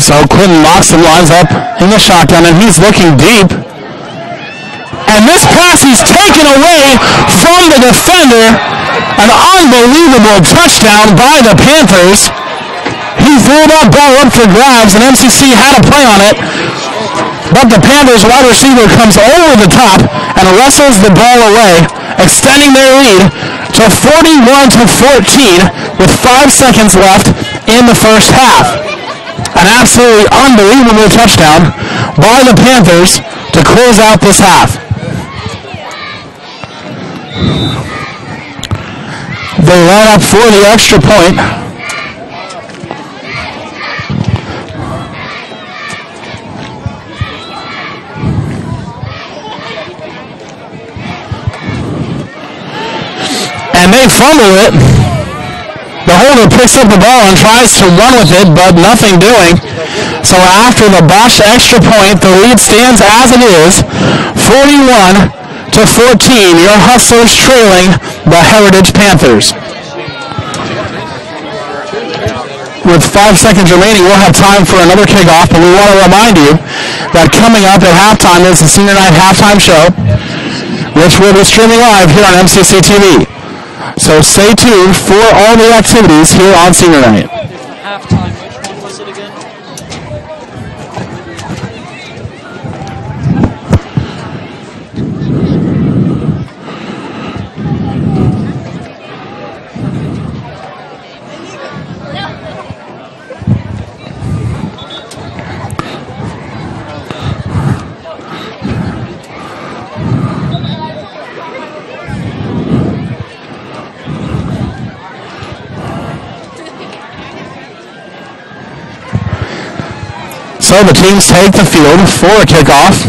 So Clinton Moxon lines up in the shotgun, and he's looking deep. And this pass is taken away from the defender. An unbelievable touchdown by the Panthers. He threw that ball up for grabs, and MCC had a play on it. But the Panthers wide receiver comes over the top and wrestles the ball away, extending their lead to 41-14 with 5 seconds left in the first half. An absolutely unbelievable touchdown by the Panthers to close out this half. They line up for the extra point. And they fumble it. The holder picks up the ball and tries to run with it, but nothing doing. So after the botched extra point, the lead stands as it is, 41-14. Your Hustlers trailing the Heritage Panthers. with 5 seconds remaining, we'll have time for another kickoff, but we want to remind you that coming up at halftime is the Senior Night Halftime Show, which will be streaming live here on MCC TV. So stay tuned for all the activities here on Senior Night. Halftime, which one was it again? So the teams take the field for a kickoff.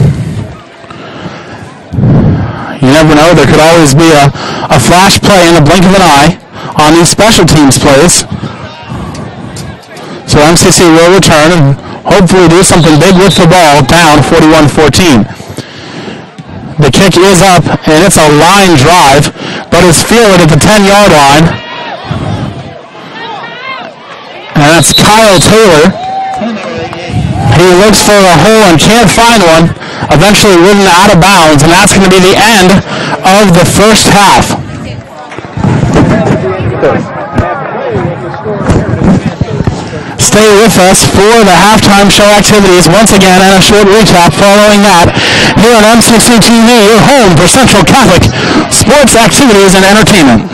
You never know, there could always be a flash play in the blink of an eye on these special teams plays. So MCC will return and hopefully do something big with the ball, down 41-14. The kick is up, and it's a line drive, but it's fielded at the 10-yard line. And that's Kyle Taylor. He looks for a hole and can't find one. Eventually ridden out of bounds, and that's going to be the end of the first half. Stay with us for the halftime show activities once again, and a short recap following that here on MCC TV, your home for Central Catholic sports activities and entertainment.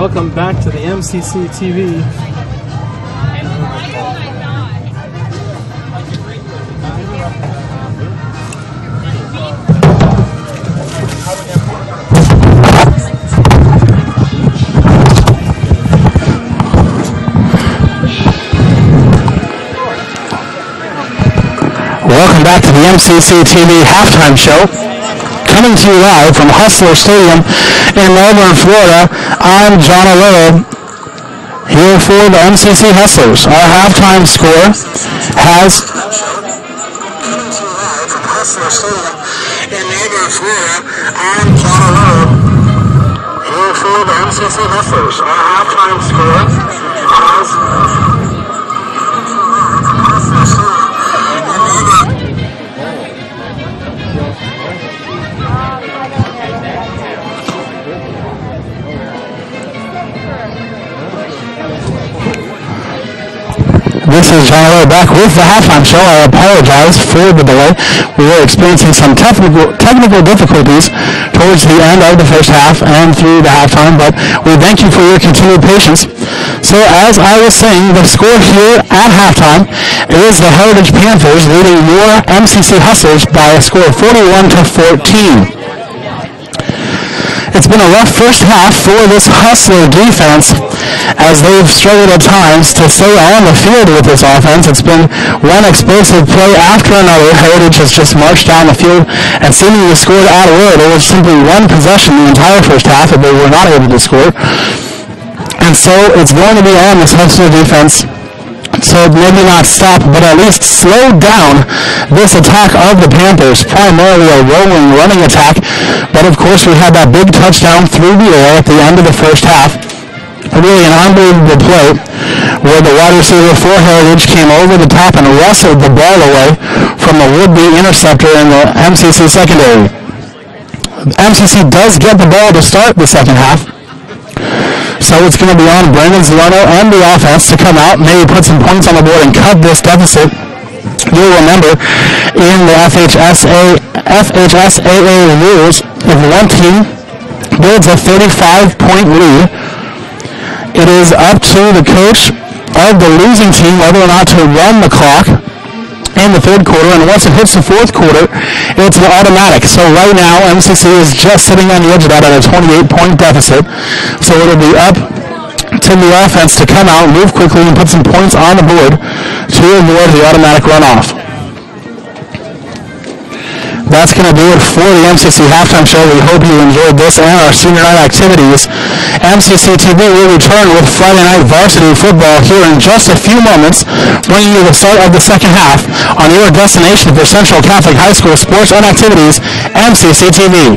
Welcome back to the MCC TV. Welcome back to the MCC TV halftime show. Coming to you live from Hustler Stadium in Melbourne, Florida. I'm John O'Leary here for the MCC Hustlers. Our halftime score has... Coming to you live from Hustler Stadium in Melbourne, Florida. I'm John O'Leary here for the MCC Hustlers. Our halftime score has... This is John O'Leary back with the halftime show. I apologize for the delay. We were experiencing some technical difficulties towards the end of the first half and through the halftime, but we thank you for your continued patience. So as I was saying, the score here at halftime is the Heritage Panthers leading your MCC Hustlers by a score of 41-14. It's been a rough first half for this Hustler defense as they've struggled at times to stay on the field with this offense. It's been one explosive play after another. Heritage has just marched down the field and seemingly scored at will. There was simply one possession the entire first half that they were not able to score. And so it's going to be on this Hustler defense to maybe not stop, but at least slow down this attack of the Panthers, primarily a rolling, running attack. But of course, we had that big touchdown through the air at the end of the first half. Really an unbelievable play where the wide receiver for Heritage came over the top and wrestled the ball away from a would-be interceptor in the MCC secondary. MCC does get the ball to start the second half. So it's going to be on Brandon Zolano and the offense to come out, maybe put some points on the board and cut this deficit. You'll remember in the FHSAA rules, if one team builds a 35-point lead, it is up to the coach of the losing team whether or not to run the clock in the third quarter, and once it hits the fourth quarter, it's an automatic. So right now, MCC is just sitting on the edge of that at a 28-point deficit. So it'll be up to the offense to come out, move quickly, and put some points on the board to avoid the automatic runoff. That's going to do it for the MCC halftime show. We hope you enjoyed this and our senior night activities. MCC TV will return with Friday night varsity football here in just a few moments, bringing you the start of the second half on your destination for Central Catholic High School sports and activities, MCC TV.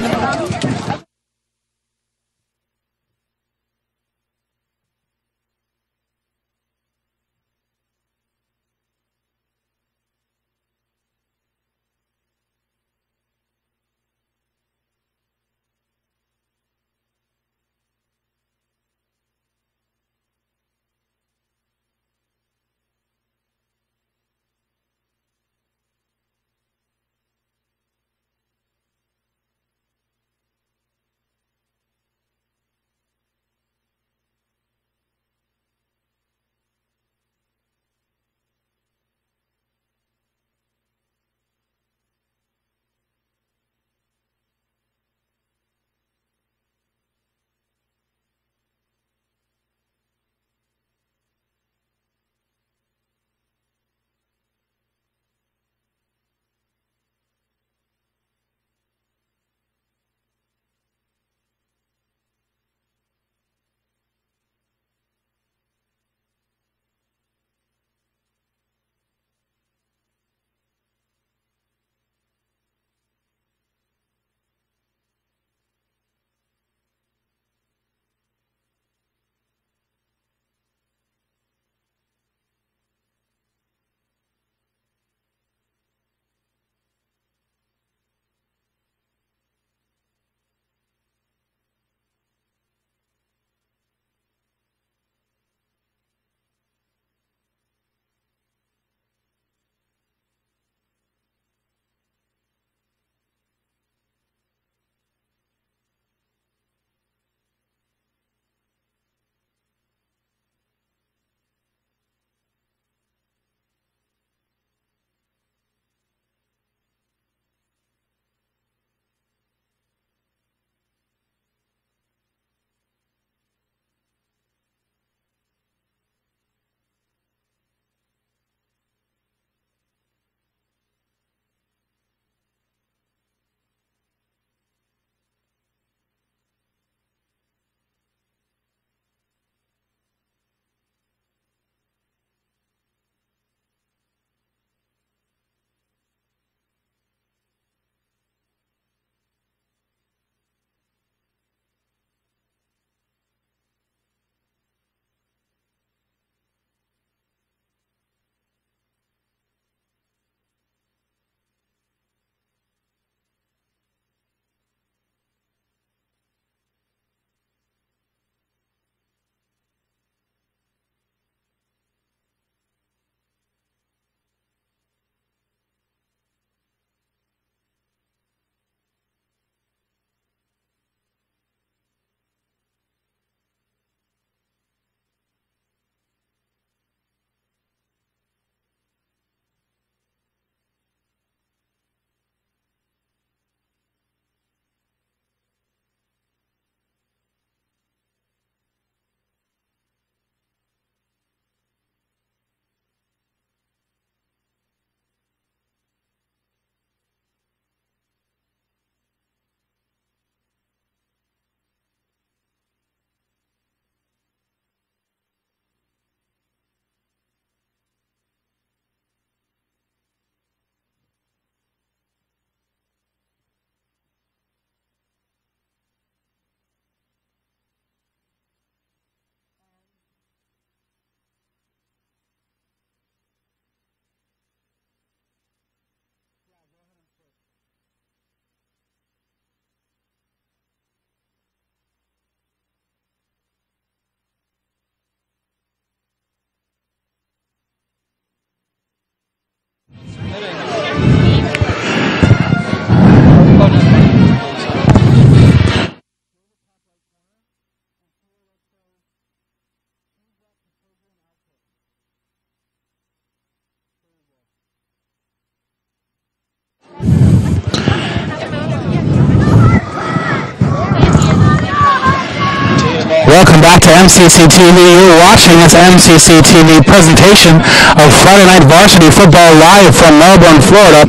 back to MCC TV. You're watching this MCC TV presentation of Friday Night Varsity Football live from Melbourne, Florida.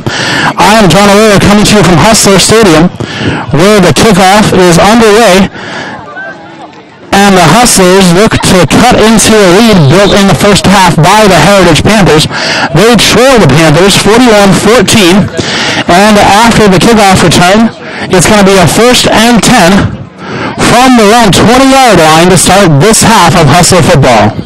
I am John O'Leary coming to you from Hustler Stadium, where the kickoff is underway. And the Hustlers look to cut into a lead built in the first half by the Heritage Panthers. They trail the Panthers 41-14. And after the kickoff return, it's going to be a 1st and 10 from their own 20-yard line to start this half of Hustler football.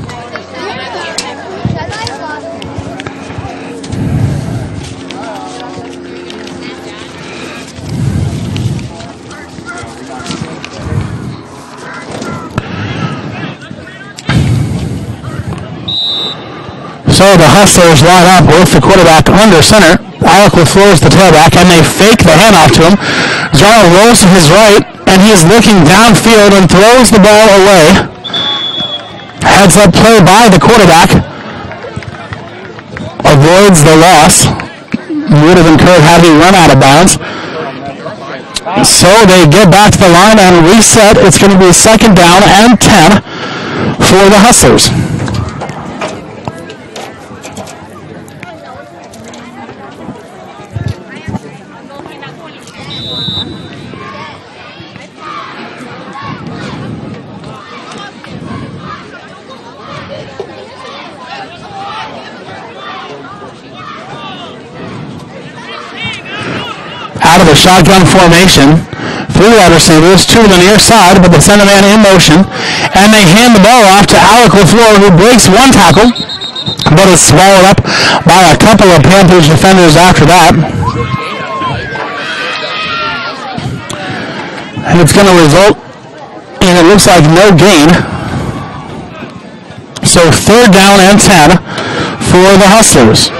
So the Hustlers line up with the quarterback under center. Alec LaFleur is the tailback, and they fake the handoff to him. Zara rolls to his right, and he is looking downfield and throws the ball away. Heads up play by the quarterback. Avoids the loss. Would have incurred had he run out of bounds. So they get back to the line and reset. It's going to be 2nd down and 10 for the Hustlers. Out of the shotgun formation, 3 wide receivers, 2 to the near side, but they send a man in motion, and they hand the ball off to Alec LaFleur, who breaks 1 tackle, but is swallowed up by a couple of Panthers defenders after that. And it's going to result in, it looks like, no gain. So 3rd down and 10 for the Hustlers.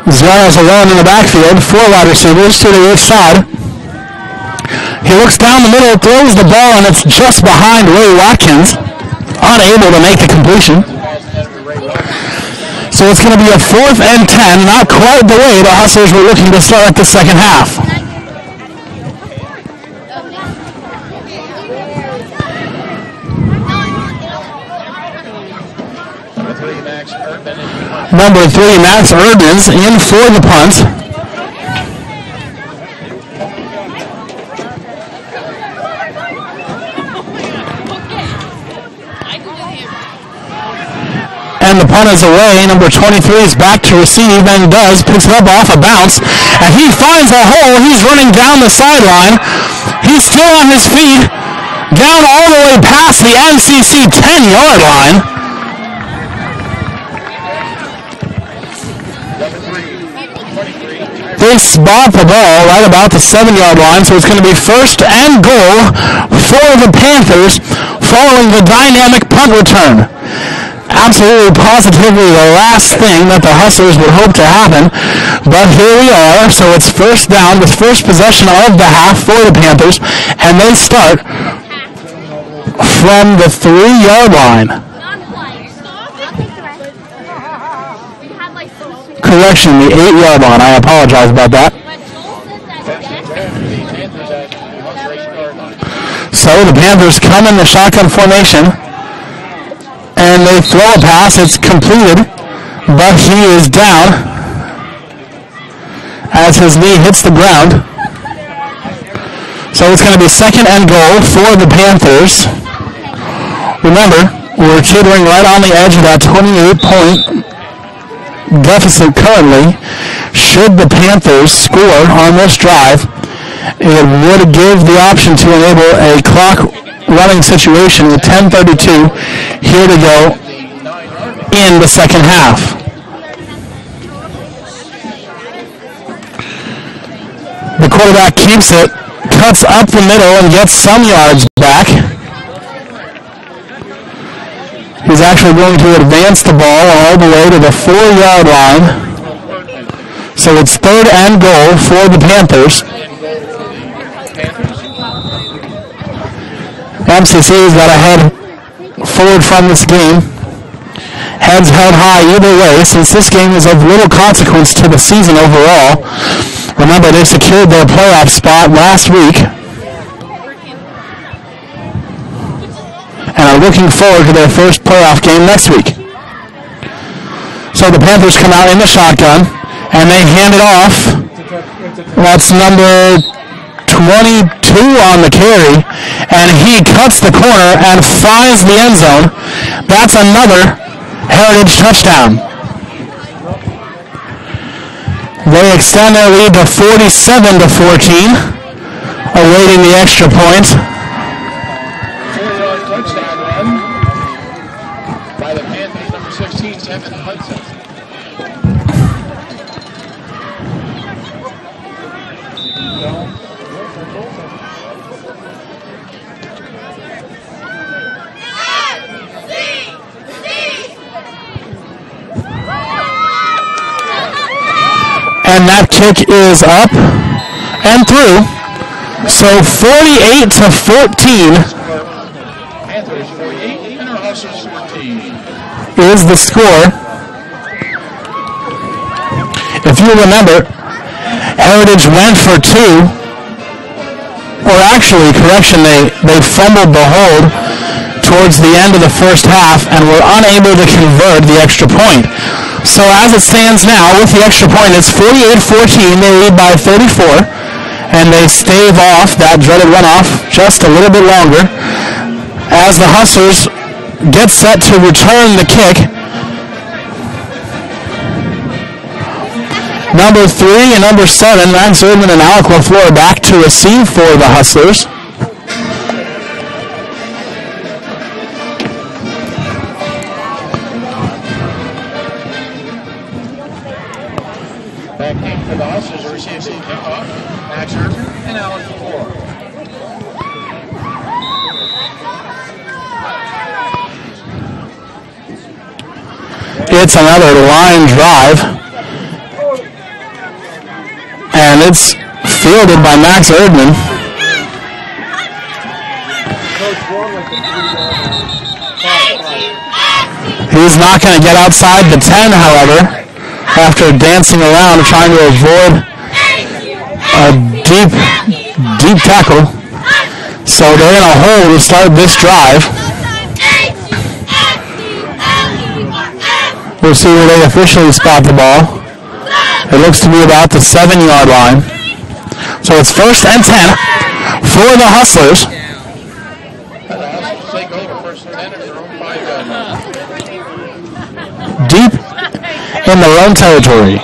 Zara's alone in the backfield, 4 wide receivers to the east side. He looks down the middle, throws the ball, and it's just behind Ray Watkins, unable to make the completion. So it's going to be a 4th and 10, not quite the way the Hustlers were looking to start the second half. Number 3, Max Urban's in for the punt. And the punt is away. Number 23 is back to receive and picks it up off a bounce. And he finds a hole. He's running down the sideline. He's still on his feet. Down all the way past the MCC 10-yard line. They spot the ball right about the 7-yard line, so it's going to be 1st and goal for the Panthers following the dynamic punt return. Absolutely, positively the last thing that the Hustlers would hope to happen, but here we are. So it's 1st down with first possession of the half for the Panthers, and they start from the 3-yard line. Correction, the 8-yard line. I apologize about that. So the Panthers come in the shotgun formation, and they throw a pass. It's completed, but he is down as his knee hits the ground. So it's going to be 2nd and goal for the Panthers. Remember, we're teetering right on the edge of that 28-point deficit currently. Should the Panthers score on this drive, it would give the option to enable a clock running situation with 10:32 here to go in the second half. The quarterback keeps it, cuts up the middle, and gets some yards back. He's actually going to advance the ball all the way to the 4-yard line. So it's 3rd and goal for the Panthers. MCC's got ahead forward from this game. Heads held high either way, since this game is of little consequence to the season overall. Remember, they secured their playoff spot last week and are looking forward to their first playoff game next week. So the Panthers come out in the shotgun, and they hand it off. That's number 22 on the carry, and he cuts the corner and finds the end zone. That's another Heritage touchdown. They extend their lead to 47-14, awaiting the extra point. Touchdown run by the Panthers, number 16, Tevin Hudson. And that kick is up and through. So 48-14 Panthers 48 and our Huskers 14. is the score. If you remember, Heritage went for two, or actually, correction, they fumbled the hold towards the end of the first half and were unable to convert the extra point. So as it stands now, with the extra point, it's 48-14. They lead by 34, and they stave off that dreaded runoff just a little bit longer as the Hustlers get set to return the kick. Number 3 and number 7, Max Erdman and Alec LaFleur, back to receive for the Hustlers. Back in for the Huskers to receive the kickoff. Max Erdman and Alec LaFleur. It's another line drive, and it's fielded by Max Erdman. He's not going to get outside the 10, however, after dancing around trying to avoid a deep tackle. So they're in a hole to start this drive. We'll see where they officially spot the ball. It looks to be about the 7-yard line. So it's 1st and 10 for the Hustlers. The Huskers take over 1st and 10 at their own 5-yard line. Deep in their own territory.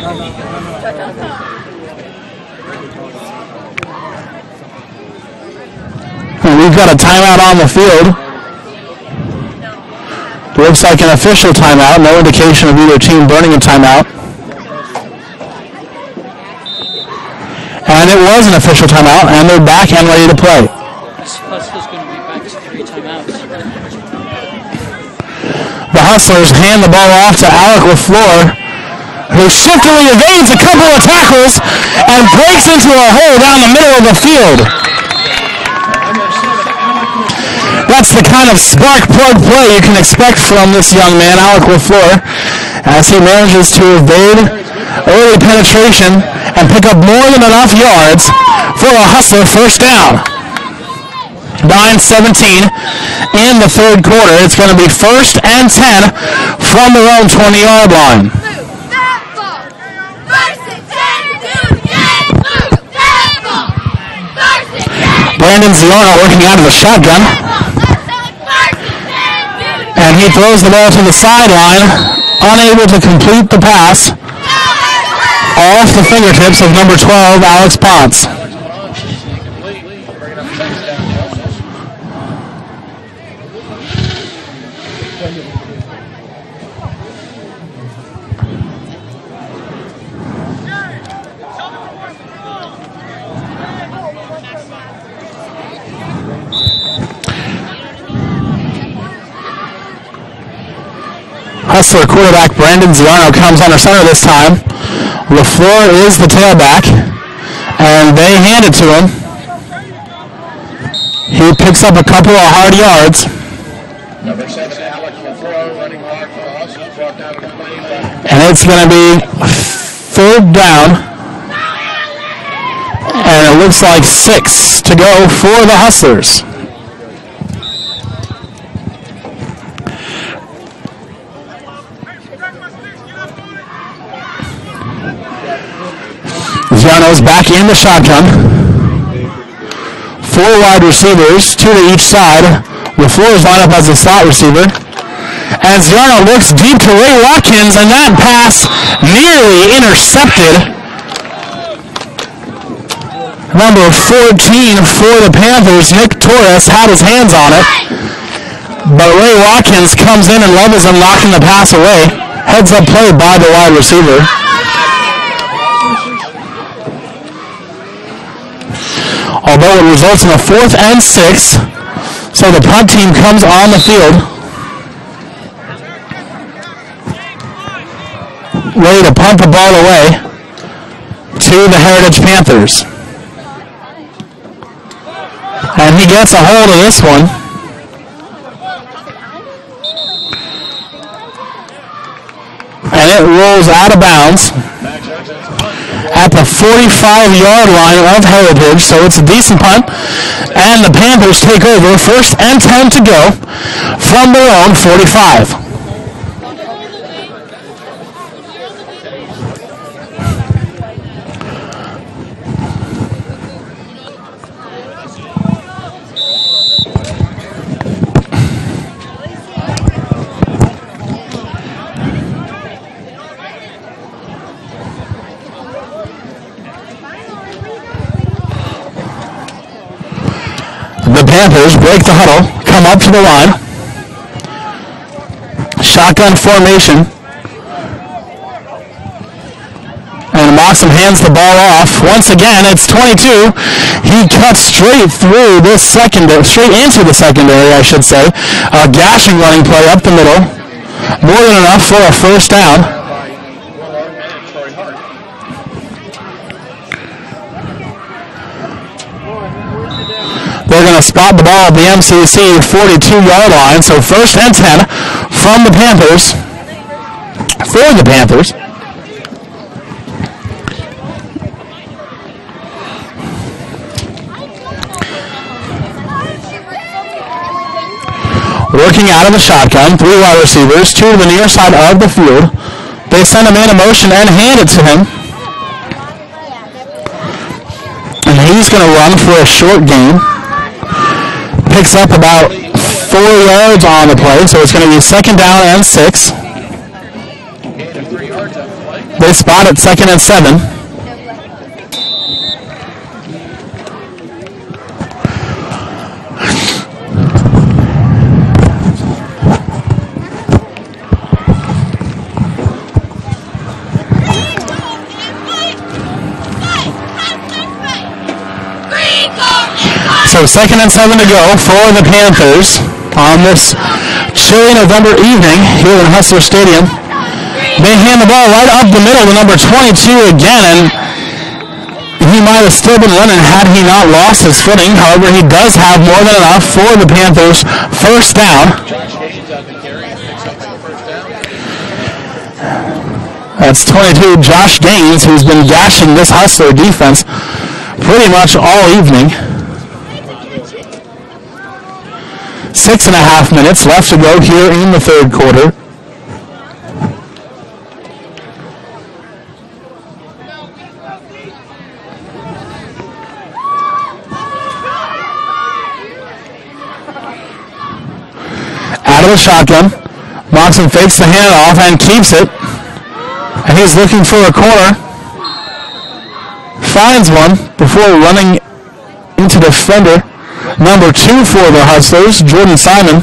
And we've got a timeout on the field. Looks like an official timeout. No indication of either team burning a timeout. And it was an official timeout, and they're back and ready to play. Hustlers going to be back to 3 timeouts. The Hustlers hand the ball off to Alec LaFleur, who shiftily evades a couple of tackles and breaks into a hole down the middle of the field. That's the kind of spark plug play you can expect from this young man, Alec LaFleur, as he manages to evade early penetration and pick up more than enough yards for a Hustler first down. 9:17 in the third quarter. It's going to be 1st and 10 from their own 20-yard line. Brandon Ziona working out of the shotgun. And he throws the ball to the sideline, unable to complete the pass off the fingertips of number 12, Alex Potts. Hustler quarterback Brandon Ziarno comes under center this time. LaFleur is the tailback, and they hand it to him. He picks up a couple of hard yards. Number 7, And it's going to be 3rd down. And it looks like 6 to go for the Hustlers. Giano's back in the shotgun. 4 wide receivers, 2 to each side. LaFleur's lined up as a slot receiver. And Giano looks deep to Ray Watkins, and that pass nearly intercepted. Number 14 for the Panthers, Nick Torres, had his hands on it. But Ray Watkins comes in and levels him, knocking the pass away. Heads up play by the wide receiver. Although it results in a 4th and 6, so the punt team comes on the field. Ready to punt the ball away to the Heritage Panthers. And he gets a hold of this one. And it rolls out of bounds at the 45-yard line of Heritage, so it's a decent punt. And the Panthers take over, 1st and 10 to go from their own 45. The Panthers break the huddle, come up to the line. Shotgun formation. And Moxham hands the ball off. Once again, it's 22. He cuts straight through this secondary, straight into the secondary, I should say. A gashing running play up the middle. More than enough for a 1st down. They're going to spot the ball at the MCC 42-yard line, so 1st and 10 from the Panthers, for the Panthers. Working out of the shotgun, 3 wide receivers, 2 to the near side of the field. They send a man in motion and hand it to him. And he's going to run for a short gain. Picks up about 4 yards on the play, so it's going to be 2nd down and 6. They spot it 2nd and 7. So 2nd and 7 to go for the Panthers on this chilly November evening here in Hustler Stadium. They hand the ball right up the middle to number 22 again, and he might have still been running had he not lost his footing. However, he does have more than enough for the Panthers' 1st down. That's 22, Josh Gaines, who's been gashing this Hustler defense pretty much all evening. 6.5 minutes left to go here in the 3rd quarter. Out of the shotgun, Moxon fakes the handoff and keeps it. And he's looking for a corner. Finds one before running into the defender. Number 2 for the Hustlers, Jordan Simon.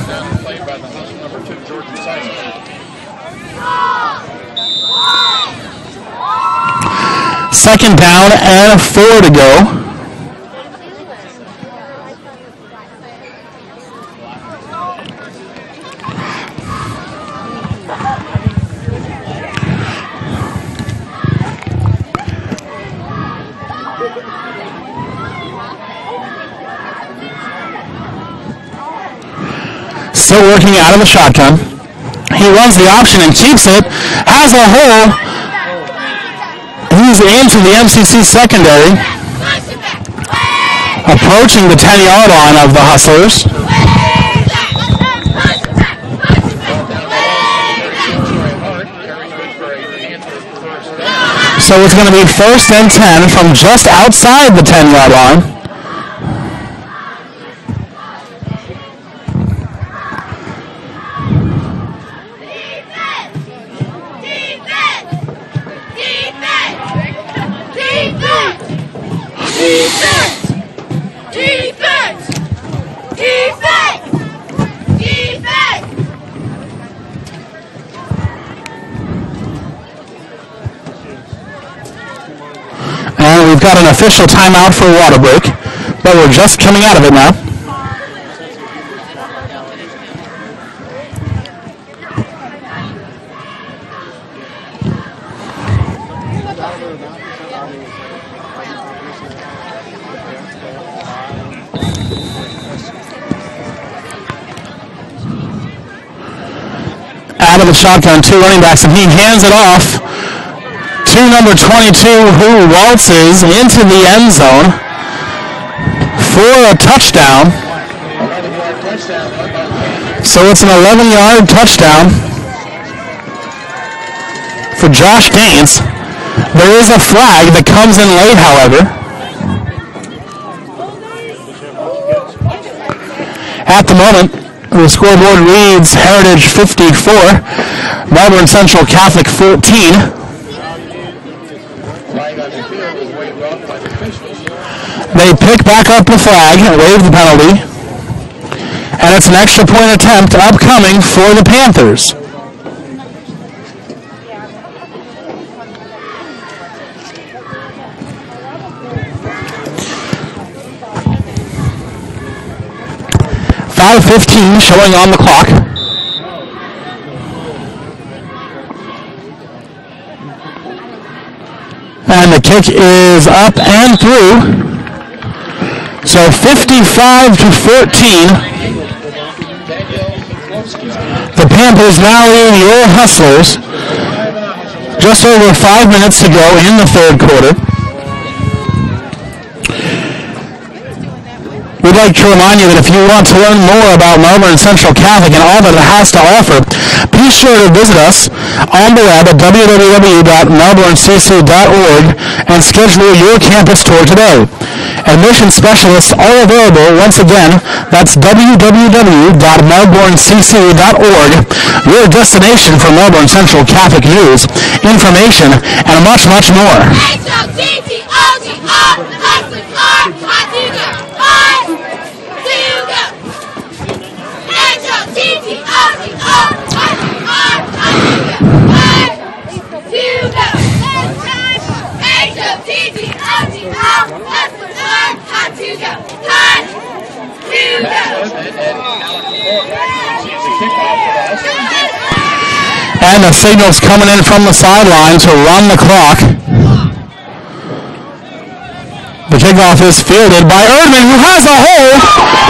Second down and 4 to go. Still working out of the shotgun. He runs the option and keeps it. Has a hole. He's into the MCC secondary. Approaching the 10-yard line of the Hustlers. So it's going to be 1st and 10 from just outside the 10-yard line. And we've got an official timeout for water break, but we're just coming out of it now. Out of the shotgun, 2 running backs, and he hands it off to number 22, who waltzes into the end zone for a touchdown. So it's an 11-yard touchdown for Josh Gaines. There is a flag that comes in late, however. At the moment, the scoreboard reads Heritage 54, Melbourne Central Catholic 14. They pick back up the flag and waive the penalty. And it's an extra point attempt upcoming for the Panthers. .5:15 showing on the clock. And the kick is up and through. So 55-14. The Panthers now lead your Hustlers. Just over 5 minutes to go in the third quarter. We'd like to remind you that if you want to learn more about Melbourne Central Catholic and all that it has to offer, be sure to visit us on the web at www.melbournecc.org and schedule your campus tour today. Admission specialists are available. Once again, that's www.melbournecc.org, your destination for Melbourne Central Catholic news, information, and much, much more. And the signal's coming in from the sideline to run the clock. The kickoff is fielded by Erdman, who has a hole.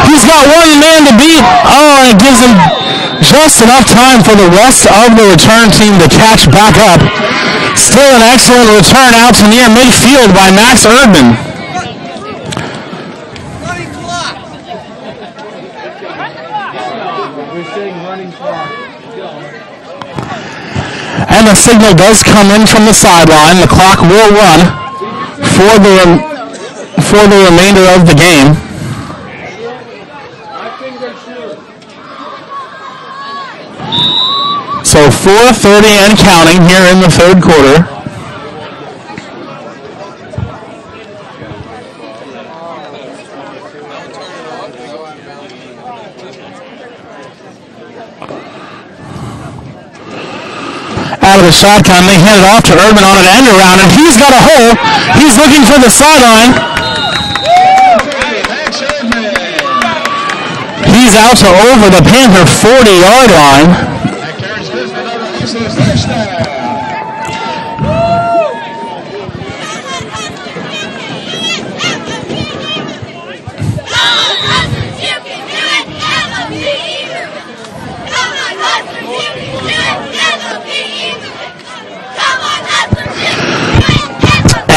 He's got one man to beat. Oh, and it gives him just enough time for the rest of the return team to catch back up. Still an excellent return out to near midfield by Max Erdman. And the signal does come in from the sideline. The clock will run for the remainder of the game. So 4:30 and counting here in the third quarter. Out of the shotgun, they hand it off to Erdman on an end around, and he's got a hole. He's looking for the sideline. He's out to over the Panther 40-yard line.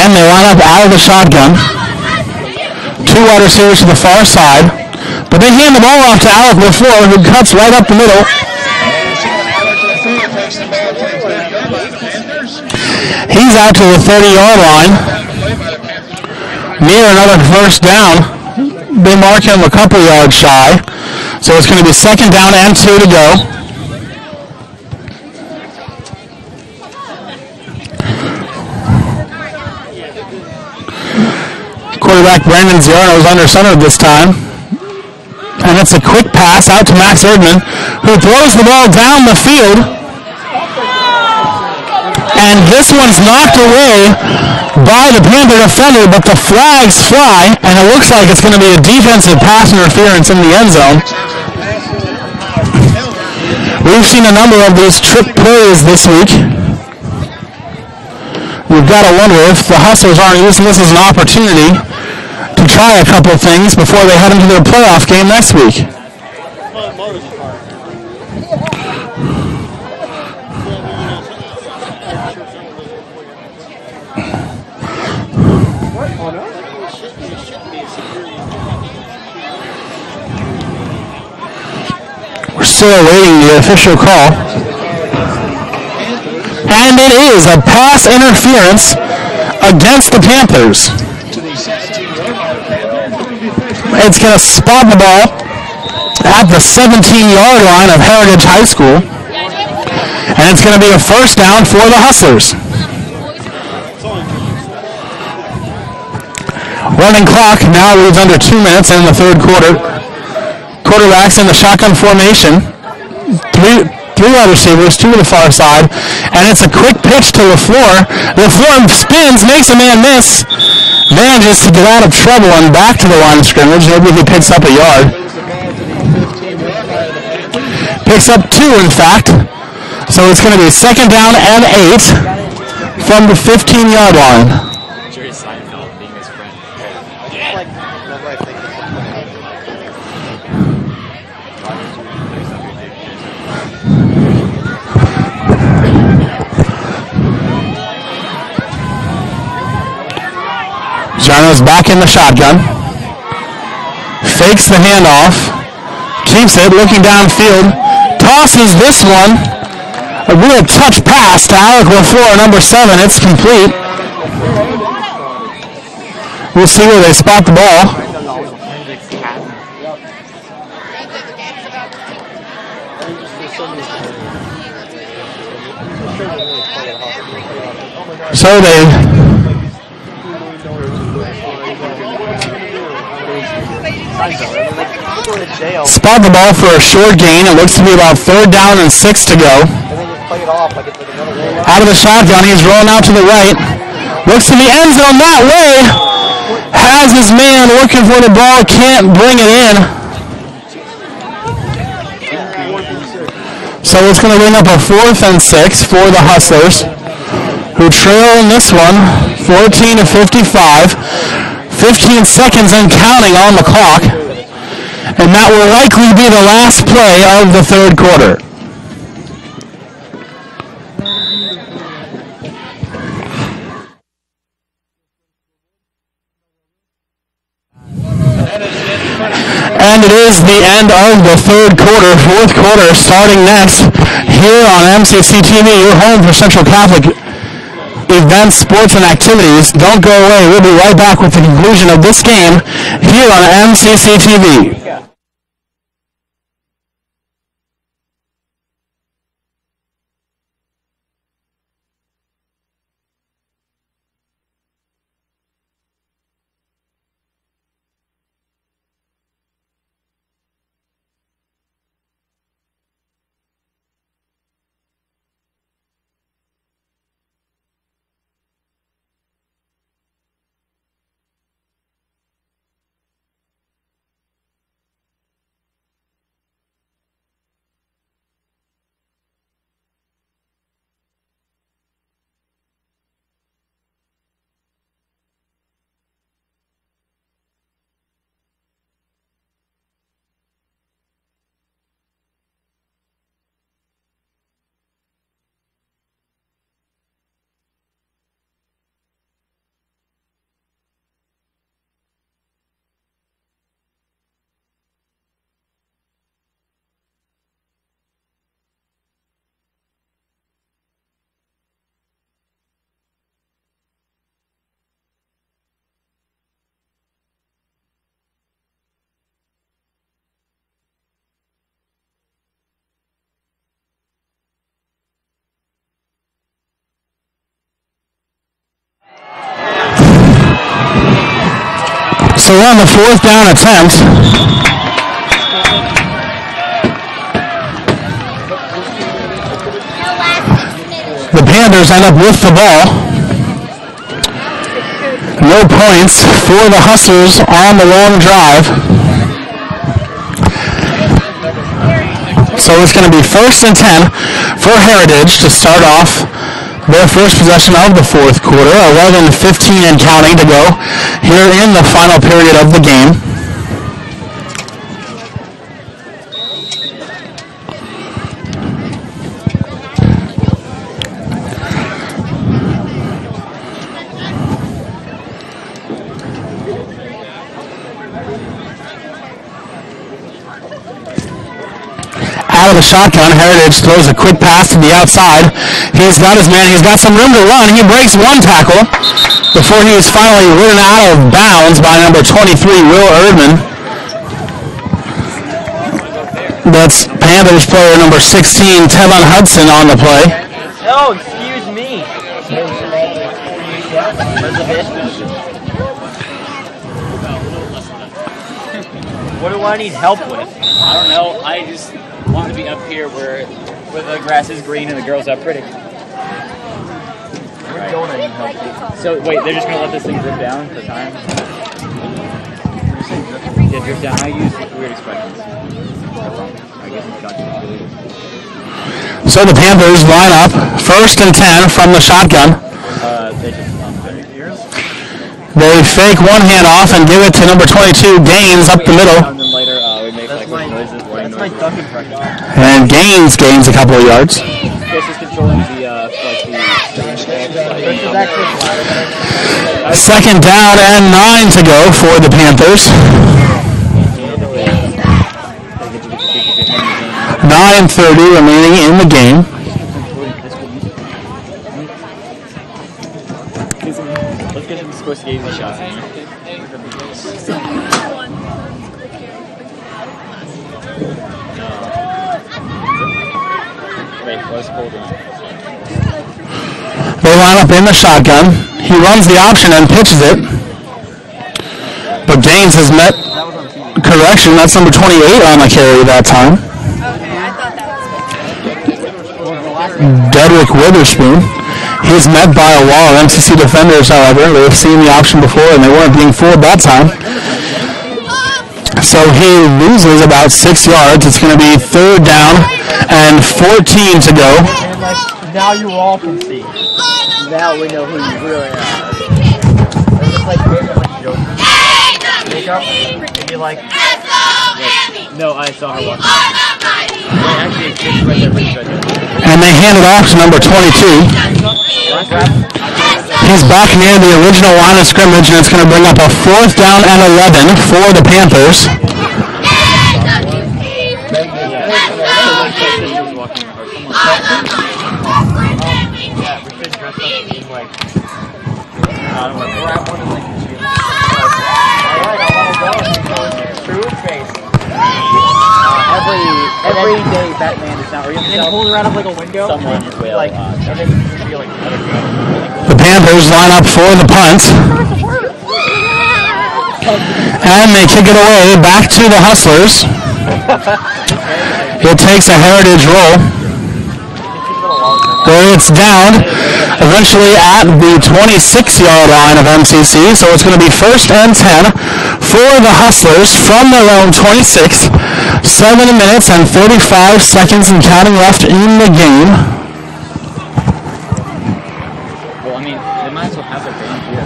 And they line up out of the shotgun. Two wide receivers to the far side. But they hand the ball off to Alec LaFleur, who cuts right up the middle. He's out to the 30-yard line. Near another first down. They mark him a couple yards shy. So it's going to be second down and 2 to go. Quarterback Brandon Ziarno is under center this time. And it's a quick pass out to Max Erdman, who throws the ball down the field. And this one's knocked away by the Panther defender, but the flags fly, and it looks like it's going to be a defensive pass interference in the end zone. We've seen a number of these trick plays this week. We've got to wonder if the Hustlers aren't using this as an opportunity to try a couple things before they head into their playoff game next week. We're still awaiting the official call. And it is a pass interference against the Panthers. It's going to spot the ball at the 17-yard line of Heritage High School. And it's going to be a first down for the Hustlers. Running clock now leaves under 2 minutes in the third quarter. Quarterbacks in the shotgun formation. Three wide receivers, 2 to the far side. And it's a quick pitch to LaFleur. LaFleur spins, makes a man miss. Manages to get out of trouble and back to the line of scrimmage. Maybe he picks up a yard. Picks up 2, in fact. So it's going to be second down and 8 from the 15-yard line. Jarno's back in the shotgun. Fakes the handoff. Keeps it, looking downfield. Tosses this one. A real touch pass to Alec LaFleur, number 7. It's complete. We'll see where they spot the ball. So they spot the ball for a short gain. It looks to be about 3rd down and 6 to go. Out of the shotgun, he's rolling out to the right. Looks to the end zone that way. Has his man looking for the ball, can't bring it in. So it's going to bring up a 4th and 6 for the Hustlers, who trail in this one 14 to 55. 15 seconds and counting on the clock. And that will likely be the last play of the third quarter. And it is the end of the third quarter. Fourth quarter starting next here on MCC TV, your home for Central Catholic events, sports, and activities. Don't go away. We'll be right back with the conclusion of this game here on MCC TV. So we're on the 4th down attempt. The Panthers end up with the ball. No points for the Hustlers on the long drive. So it's going to be 1st and 10 for Heritage to start off their first possession of the 4th quarter. 11:15 and counting to go here in the final period of the game. Out of the shotgun, Heritage throws a quick pass to the outside. He's got his man. He's got some room to run. He breaks one tackle before he is finally ridden out of bounds by number 23, Will Erdman. That's Panthers player number 16, Tevon Hudson, on the play. Oh, excuse me. What do I need help with? I don't know. I just want to be up here where the grass is green and the girls are pretty. Where don't I need help with? So wait, they're just gonna let this thing drip down for time? Yeah, drip down. I use weird expressions. I guess it's not too. So the Panthers line up 1st and 10 from the shotgun. They just They fake one handoff and give it to number 22, Gaines, up the middle. And then later we make That's like noises. That's my duck impression. And Gaines gains a couple of yards. Chris is controlling the 2nd down and 9 to go for the Panthers. 9:30 remaining in the game. Let's get him supposed to give the shots in here. Wait, let's hold on. They line up in the shotgun. He runs the option and pitches it. But Gaines has met correction. That's number 28 on the carry that time. Dedrick Witherspoon. He's met by a wall of MCC defenders, however. They've seen the option before and they weren't being fooled that time. So he loses about 6 yards. It's going to be 3rd down and 14 to go. And like, now you all can see. Now we know who you really are. It's like joke. Wake up and be like, No, I saw her walking. Wait, actually, it's right there, right there. And they hand it off to number 22. He's back near the original line of scrimmage, and it's going to bring up a 4th down and 11 for the Panthers. Every day Batman is not real. and then pull her out of like a window. Someone will. Like, and then you feel like The Panthers line up for the punt. And they kick it away back to the Hustlers. It takes a Heritage roll. Where it's down eventually at the 26-yard line of MCC. So it's going to be 1st and 10 for the Hustlers from their own 26. 7 minutes and 35 seconds and counting left in the game. Well, I mean, they might as well have their game here.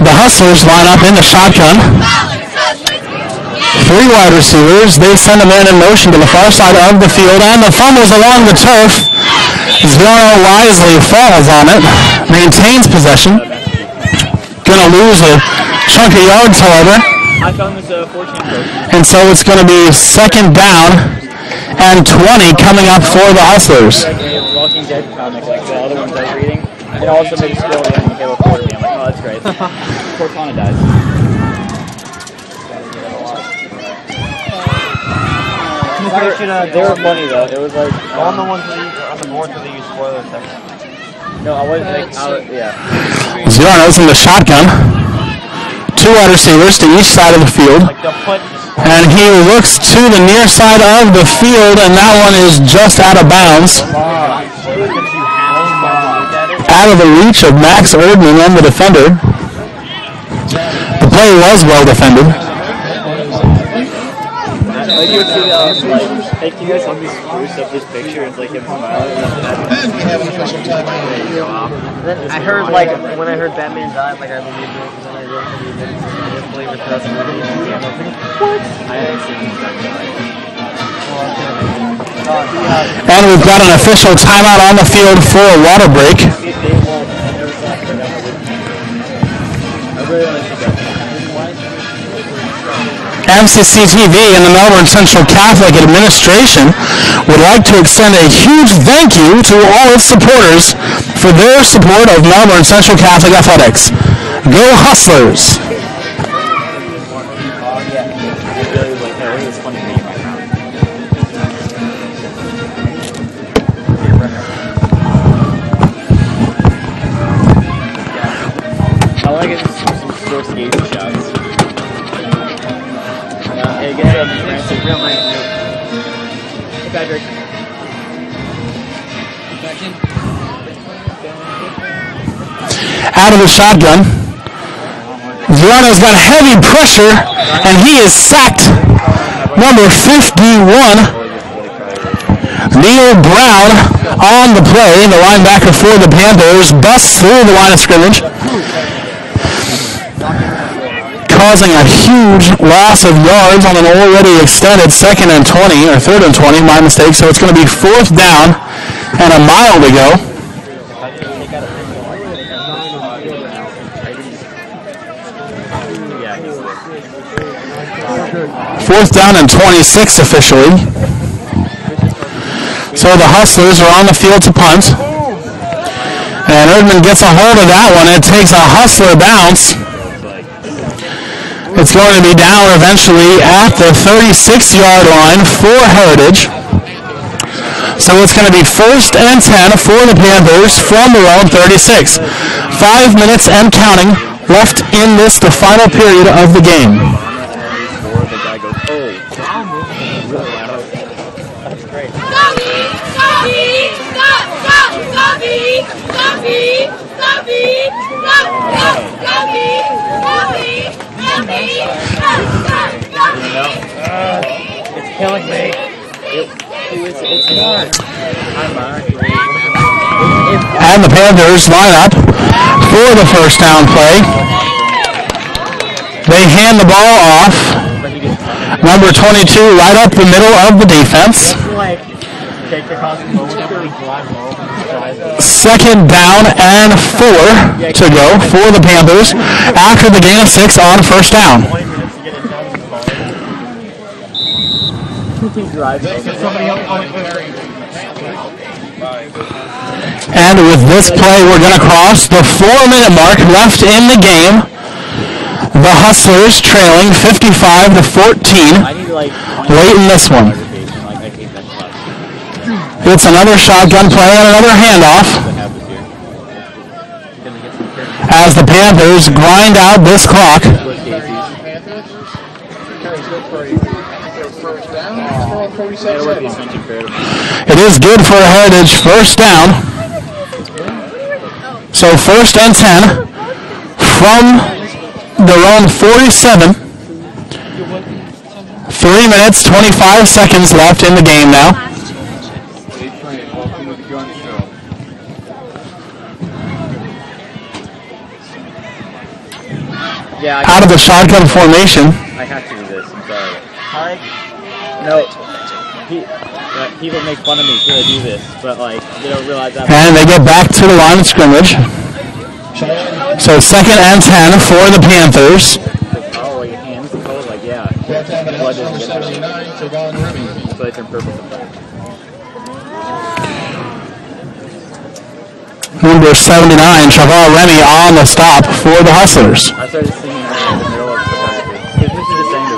The Hustlers line up in the shotgun. 3 wide receivers. They send a man in motion to the far side of the field, and the fumbles along the turf. Zorro wisely falls on it, maintains possession. Gonna lose a chunk of yards, however. I found this fortunate. And so it's going to be 2nd down and 20 coming up for the Hustlers. Like a Walking Dead comic, like the other ones I was reading. It also makes skill in Halo 4 to me. I'm like, oh, that's great. Cortana dies. They were funny though. It was like on the ones on the board that they use spoiler section. no, I wasn't like yeah. Giorno's in the shotgun. 2 wide receivers to each side of the field. And he looks to the near side of the field, and that one is just out of bounds. Out of the reach of Max Erdman and the defender. The play was well defended. Like you would see like you guys have this spruce up this picture, it's like him smiling. And we have an official timeout. Then I heard like when I heard Batman died, like I believed it, because then I didn't believe it. I didn't believe it. That's what? I hadn't seen it. And we've got an official timeout on the field for a water break. MCC TV and the Melbourne Central Catholic Administration would like to extend a huge thank you to all its supporters for their support of Melbourne Central Catholic Athletics. Go Hustlers! I want to get some still skating shots. Hey, get up, Francis. Real nice. Hey, Patrick. Back in. Out of the shotgun. Giorno's got heavy pressure, and he is sacked. Number 51, Neil Brown on the play. The linebacker for the Panthers busts through the line of scrimmage, causing a huge loss of yards on an already extended 2nd and 20, or 3rd and 20, my mistake. So it's going to be 4th down and a mile to go. Fourth down and 26 officially. So the Hustlers are on the field to punt. And Erdman gets a hold of that one. It takes a Hustler bounce. It's going to be down eventually at the 36-yard line for Heritage. So it's going to be 1st and 10 for the Panthers from their own 36. 5 minutes and counting left in this, the final period of the game. It's killing me. It's not. And the Panthers line up for the first down play. They hand the ball off. Number 22 right up the middle of the defense. Second down and 4 to go for the Panthers after the gain of 6 on first down. And with this play, we're going to cross the 4-minute mark left in the game. The Hustlers trailing 55-14 late in this one. It's another shotgun play and another handoff as the Panthers grind out this clock. It is good for a Heritage first down. So 1st and 10 from their own 47. 3 minutes, 25 seconds left in the game now. Yeah, Out of the shotgun formation. I have to do this, I'm sorry. No, people make fun of me because I do this, but like, they don't realize that. And they get back to the line of scrimmage. So 2nd and 10 for the Panthers. Oh, your hands cold? Like, yeah. Blood doesn't get there. That's why they turn purple sometimes. Number 79, Chaval Remy on the stop for the Hustlers. I started singing in the middle of the because this is the same as the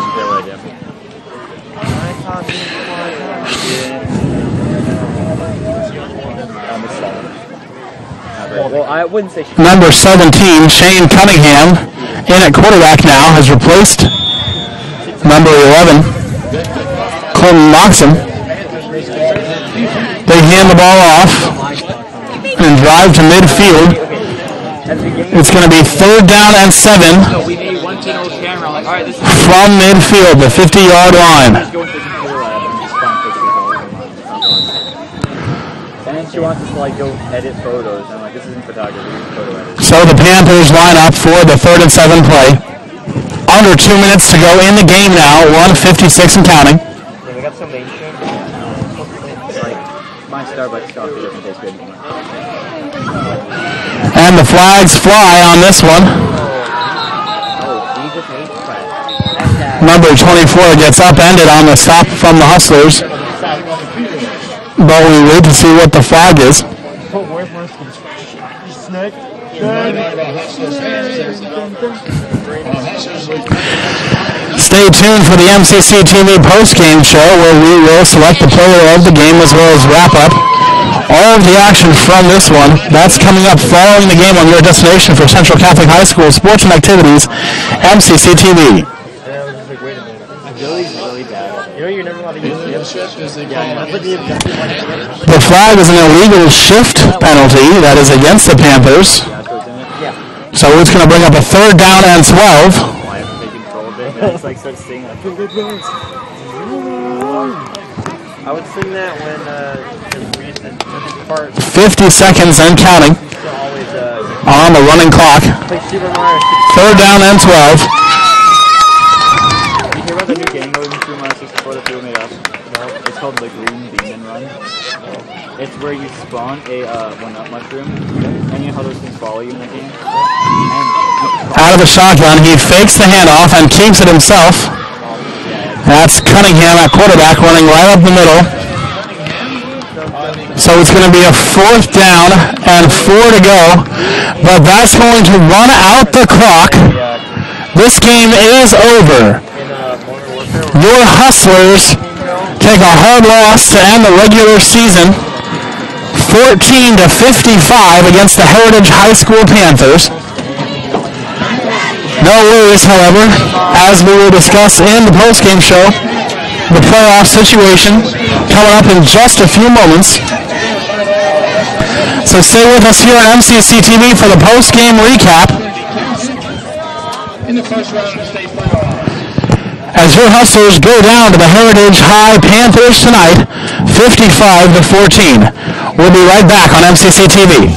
Well, I wouldn't say Number 17, Shane Cunningham, in at quarterback now, has replaced number 11, Clinton Moxon. They hand the ball off and drive to midfield. It's going to be 3rd down and 7 from midfield, the 50-yard line. And then she wants us to like go edit photos. I'm like, this isn't photography, this is photo editing. So the Panthers line up for the 3rd and 7 play. Under 2 minutes to go in the game now, 1:56 and counting. Yeah, we got some mainstream. Like, my Starbucks coffee doesn't taste good anymore. And the flags fly on this one. Number 24 gets upended on the stop from the Hustlers. But we wait to see what the flag is. Stay tuned for the MCC TV post-game show where we will select the player of the game as well as wrap up all of the action from this one. That's coming up following the game on your destination for Central Catholic High School Sports and Activities, MCC TV. The flag is an illegal shift penalty that is against the Panthers. So it's going to bring up a 3rd down and 12. It's like starts singing like, I would sing that when 50 seconds and counting on the running clock. 3rd down and 12. You hear about the new game mode in Super Mario 64 that people made up? It's called the Green Demon Run. It's where you spawn a one-up mushroom, and you know how those things follow you in the game? Out of the shotgun, he fakes the handoff and keeps it himself. That's Cunningham at quarterback running right up the middle. So it's going to be a 4th down and 4 to go. But that's going to run out the clock. This game is over. Your Hustlers take a hard loss to end the regular season. 14-55 against the Heritage High School Panthers. No worries, however, as we will discuss in the postgame show, the playoff situation coming up in just a few moments. So stay with us here on MCC TV for the postgame recap. In the first round of the state playoff. As your Hustlers go down to the Heritage High Panthers tonight, 55-14. We'll be right back on MCC TV.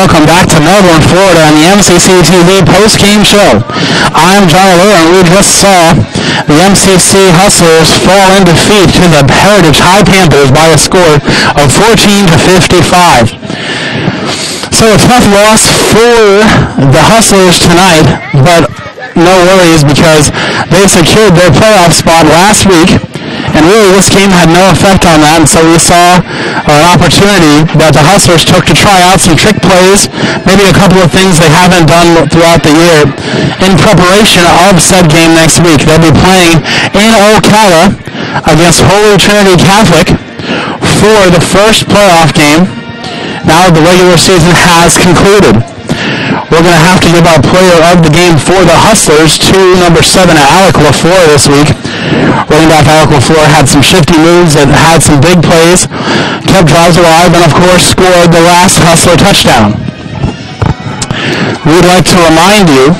welcome back to Melbourne, Florida on the MCC TV post-game show. I'm John Allure, and we just saw the MCC Hustlers fall in defeat to the Heritage High Panthers by a score of 14-55. So a tough loss for the Hustlers tonight, but no worries because they secured their playoff spot last week. And really, this game had no effect on that, and so we saw an opportunity that the Hustlers took to try out some trick plays, maybe a couple of things they haven't done throughout the year in preparation of said game next week. They'll be playing in Ocala against Holy Trinity Catholic for the first playoff game. Now the regular season has concluded. We're going to have to give our player of the game for the Hustlers to number 7, Alec LaFleur this week. Running back Alec LaFleur had some shifty moves and had some big plays, kept drives alive, and of course scored the last Hustler touchdown. We'd like to remind you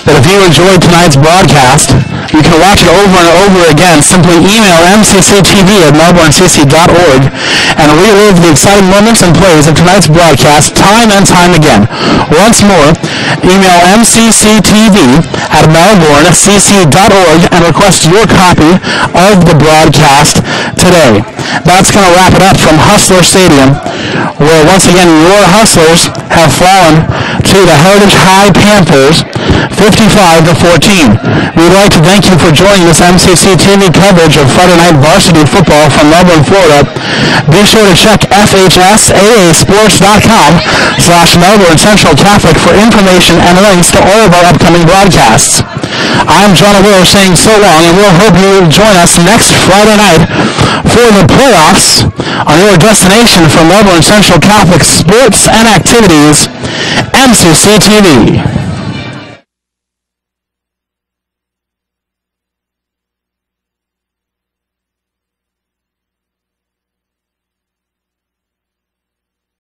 that if you enjoyed tonight's broadcast, you can watch it over and over again. Simply email mcctv@melbournecc.org and relive the exciting moments and plays of tonight's broadcast time and time again. Once more, email mcctv@melbournecc.org and request your copy of the broadcast today. That's going to wrap it up from Hustler Stadium, where once again your Hustlers have fallen to the Heritage High Panthers 55-14. We'd like to thank you for joining this MCC TV coverage of Friday Night Varsity Football from Melbourne, Florida. Be sure to check FHSAAsports.com/Melbourne Central Catholic for information and links to all of our upcoming broadcasts. I'm John Allure saying so long, and we'll hope you join us next Friday night for the playoffs on your destination for Melbourne Central Catholic sports and activities, MCC TV.